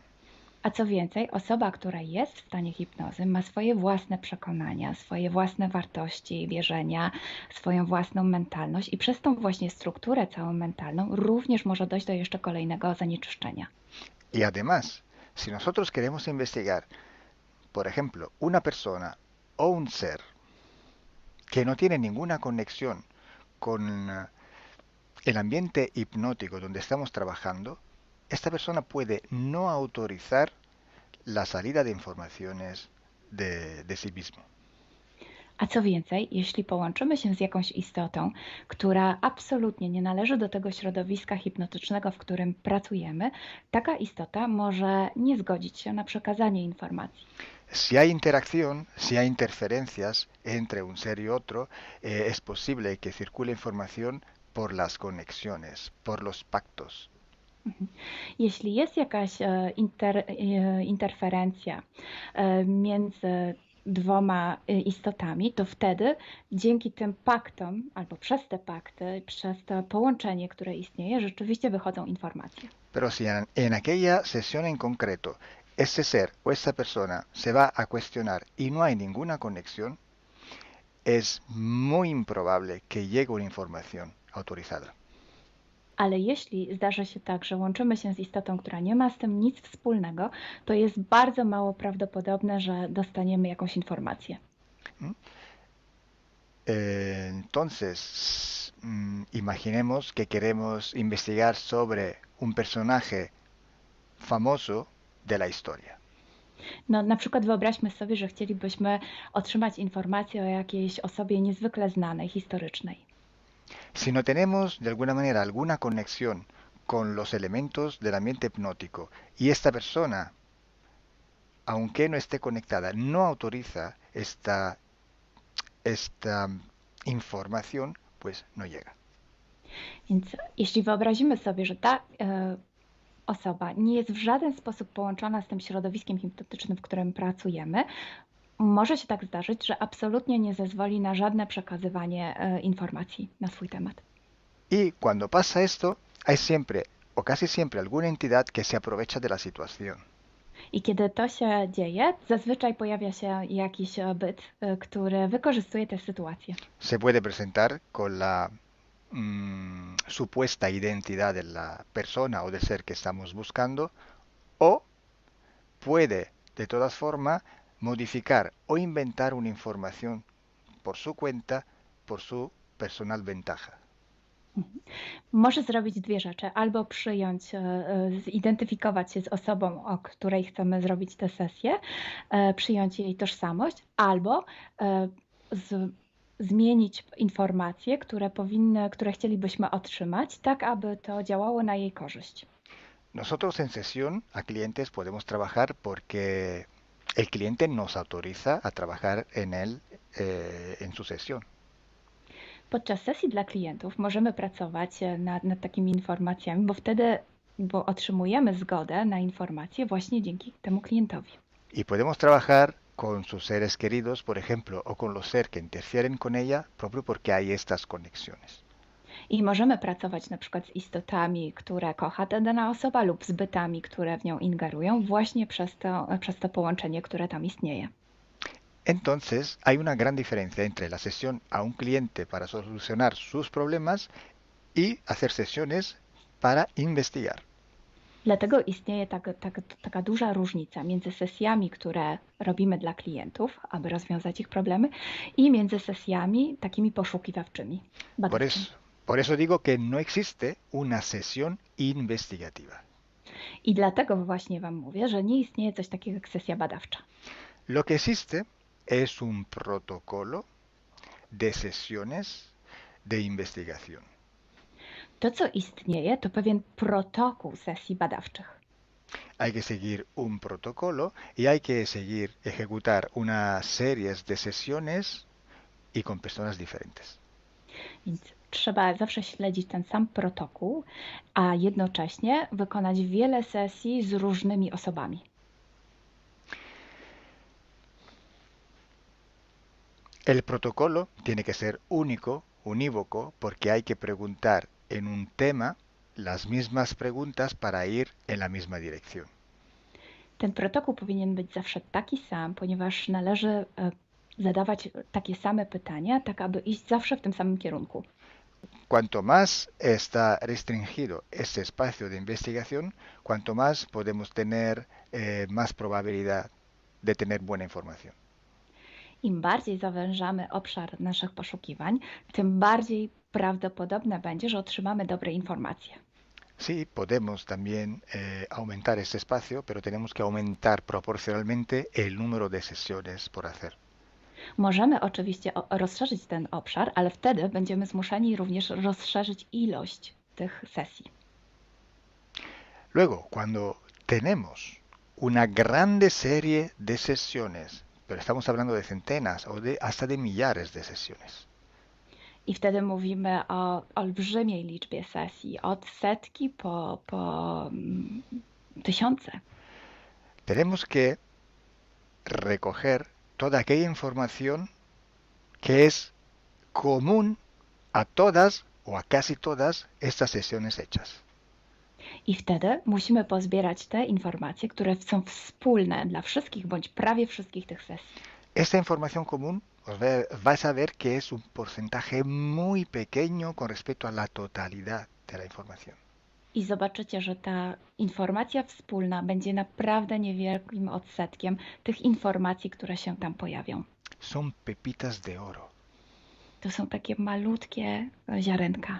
A co więcej, osoba, która jest w stanie hipnozy, ma swoje własne przekonania, swoje własne wartości, wierzenia, swoją własną mentalność i przez tą właśnie strukturę całą mentalną również może dojść do jeszcze kolejnego zanieczyszczenia. Y además, si nosotros queremos investigar, por ejemplo, una persona o un ser que no tiene ninguna conexión con el ambiente hipnótico donde estamos trabajando, esta persona puede no autorizar la salida de informaciones de sí mismo. A co więcej, jeśli połączymy się z jakąś istotą, która absolutnie nie należy do tego środowiska hipnotycznego, w którym pracujemy, taka istota może nie zgodzić się na przekazanie informacji. Si hay interacción, si hay interferencias entre un ser y otro, es posible que circule información por las conexiones, por los pactos. Jeśli jest jakaś interferencja między dwoma istotami, to wtedy dzięki tym paktom, albo przez te pakty, przez to połączenie, które istnieje, rzeczywiście wychodzą informacje. Pero si en aquella sesión en concreto ese ser o esa persona se va a cuestionar y no hay ninguna conexión, es muy improbable que llegue una información autorizada. Ale jeśli zdarzy się tak, że łączymy się z istotą, która nie ma z tym nic wspólnego, to jest bardzo mało prawdopodobne, że dostaniemy jakąś informację. ¿Mm? Entonces, imaginemos que queremos investigar sobre un personaje famoso de la historia. No, na przykład wyobraźmy sobie, że chcielibyśmy otrzymać informację o jakiejś osobie niezwykle znanej, historycznej. Si no tenemos de alguna manera alguna conexión con los elementos del ambiente hipnótico y esta persona, aunque no esté conectada, no autoriza esta información, pues no llega. Więc jeśli wyobrazimy sobie, że ta osoba nie jest w żaden sposób połączona z tym środowiskiem hipnotycznym, w którym pracujemy, może się tak zdarzyć, że absolutnie nie zezwoli na żadne przekazywanie informacji na swój temat. Y cuando pasa esto, hay siempre o casi siempre alguna entidad que se aprovecha de la situación. I kiedy to się dzieje, zazwyczaj pojawia się jakiś byt, który wykorzystuje tę sytuację. Se puede presentar con la supuesta identidad de la persona o del ser que estamos buscando, o puede de todas formas modificar o inventar una información por su cuenta, por su personal ventaja. Może zrobić dwie rzeczy. Albo przyjąć, zidentyfikować się z osobą, o której chcemy zrobić tę sesję, przyjąć jej tożsamość, albo zmienić informacje, które chcielibyśmy otrzymać, tak aby to działało na jej korzyść. Nosotros en sesión a clientes podemos trabajar porque el cliente nos autoriza a trabajar en él en su sesión. Podczas sesji dla klientów możemy pracować nad takimi informacjami, bo otrzymujemy zgodę na informacje właśnie dzięki temu klientowi. Y podemos trabajar con sus seres queridos, por ejemplo, o con los seres que interfieren con ella, propio porque hay estas conexiones. I możemy pracować na przykład z istotami, które kocha ta dana osoba, lub z bytami, które w nią ingerują, właśnie przez to połączenie, które tam istnieje. Entonces, hay una gran diferencia entre la sesión a un cliente para solucionar sus problemas y hacer sesiones para investigar. Dlatego istnieje taka duża różnica między sesjami, które robimy dla klientów, aby rozwiązać ich problemy, i między sesjami takimi poszukiwawczymi, badawczymi. Por eso digo que no existe una sesión investigativa. I dlatego właśnie Wam mówię, że nie istnieje coś takiego jak sesja badawcza. Lo que existe es un protocolo de sesiones de investigación. To, co istnieje, to pewien protokół sesji badawczych. Hay que seguir un protocolo y hay que ejecutar una serie de sesiones y con personas diferentes. Więc trzeba zawsze śledzić ten sam protokół, a jednocześnie wykonać wiele sesji z różnymi osobami. El protocolo tiene que ser único, unívoco, porque hay que preguntar en un tema las mismas preguntas para ir en la misma dirección. Ten protokół powinien być zawsze taki sam, ponieważ należy zadawać takie same pytania, tak aby iść zawsze w tym samym kierunku. Cuanto más está restringido este espacio de investigación, cuanto más podemos tener más probabilidad de tener buena información. Im bardziej zawężamy obszar naszych poszukiwań, tym bardziej prawdopodobne będzie, że otrzymamy dobre informacje. Sí, podemos también aumentar este espacio, pero tenemos que aumentar proporcionalmente el número de sesiones por hacer. Możemy oczywiście rozszerzyć ten obszar, ale wtedy będziemy zmuszeni również rozszerzyć ilość tych sesji. Luego, cuando tenemos una grande serie de sesiones, pero estamos hablando de centenas o hasta de millares de sesiones. I wtedy mówimy o olbrzymiej liczbie sesji, od setki po tysiące. Tenemos que recoger toda aquella información que es común a todas o a casi todas estas sesiones hechas. I wtedy musimy pozbierać te informacje, które są wspólne dla wszystkich bądź prawie wszystkich tych sesji. Esta información común vais a ver que es un porcentaje muy pequeño con respecto a la totalidad de la información. I zobaczycie, że ta informacja wspólna będzie naprawdę niewielkim odsetkiem tych informacji, które się tam pojawią. Son pepitas de oro. To są takie malutkie ziarenka.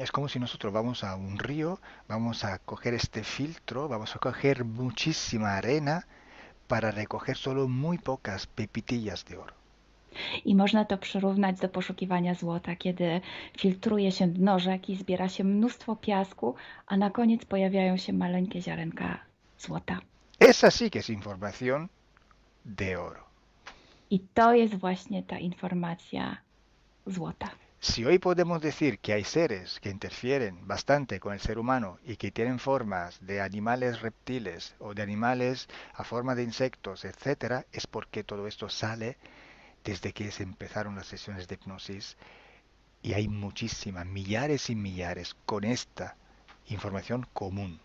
Es como si nosotros vamos a un río, vamos a coger este filtro, vamos a coger muchísima arena para recoger solo muy pocas pepitillas de oro. I można to przyrównać do poszukiwania złota, kiedy filtruje się dno rzeki, zbiera się mnóstwo piasku, a na koniec pojawiają się maleńkie ziarenka złota. Esa sí que es información de oro. I to jest właśnie ta informacja złota. Si hoy podemos decir que hay seres que interfieren bastante con el ser humano y que tienen formas de animales reptiles o de animales a forma de insectos, etcétera, es porque todo esto sale desde que se empezaron las sesiones de hipnosis y hay muchísimas, millares y millares con esta información común.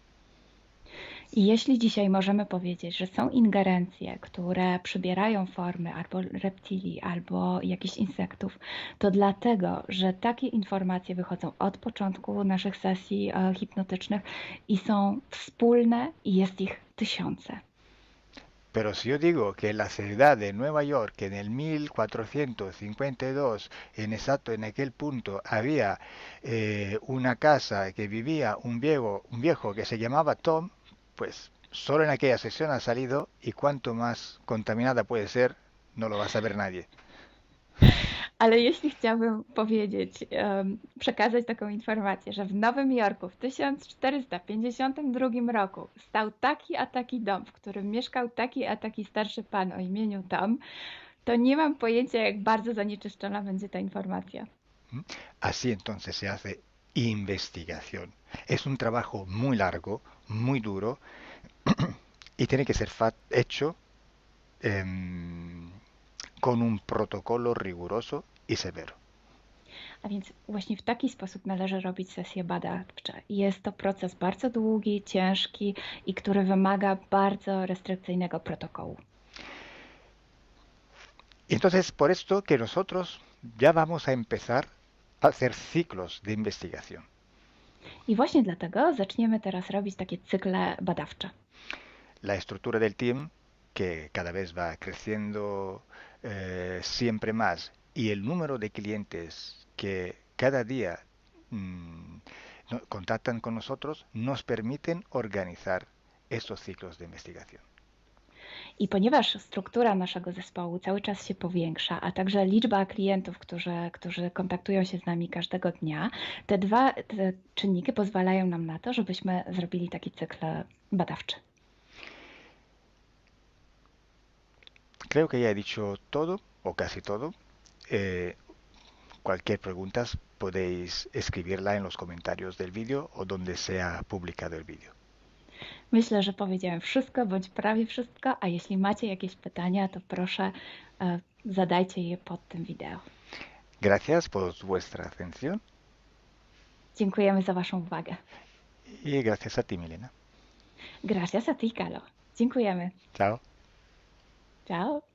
I jeśli dzisiaj możemy powiedzieć, że są ingerencje, które przybierają formy albo reptilii, albo jakichś insektów, to dlatego, że takie informacje wychodzą od początku naszych sesji hipnotycznych i są wspólne i jest ich tysiące. Pero si yo digo que en la ciudad de Nueva York, en el 1452, en aquel punto, había una casa que vivía un viejo que se llamaba Tom, pues solo en aquella sesión ha salido y cuanto más contaminada puede ser, no lo va a saber nadie. Ale jeśli chciałabym powiedzieć, przekazać taką informację, że w Nowym Jorku w 1452 roku stał taki a taki dom, w którym mieszkał taki a taki starszy pan o imieniu Tom, to nie mam pojęcia, jak bardzo zanieczyszczona będzie ta informacja. Así entonces se hace investigación. Es un trabajo muy largo, muy duro y tiene que ser hecho con un protocolo riguroso y severo. A więc właśnie w taki sposób należy robić sesje badawcze. Jest to proces bardzo długi, ciężki i który wymaga bardzo restrykcyjnego protokołu. Entonces, por esto que nosotros ya vamos a empezar a hacer ciclos de investigación. I właśnie dlatego zaczniemy teraz robić takie cykle badawcze. La estructura del team, que cada vez va creciendo siempre más, y el número de clientes que cada día contactan con nosotros, nos permiten organizar estos ciclos de investigación. I ponieważ struktura naszego zespołu cały czas się powiększa, a także liczba klientów, którzy kontaktują się z nami każdego dnia, te czynniki pozwalają nam na to, żebyśmy zrobili taki cykl badawczy. Creo que ya he dicho todo, o casi todo. Cualquier pregunta podéis escribirla en los comentarios del vídeo o donde sea publicado el vídeo. Myślę, że powiedziałem wszystko, bądź prawie wszystko, a jeśli macie jakieś pytania, to proszę zadajcie je pod tym wideo. Gracias por vuestra atención. Dziękujemy za Waszą uwagę. Y gracias a ti, Milena. Gracias a ti, Kalo. Dziękujemy. Chao. Ciao.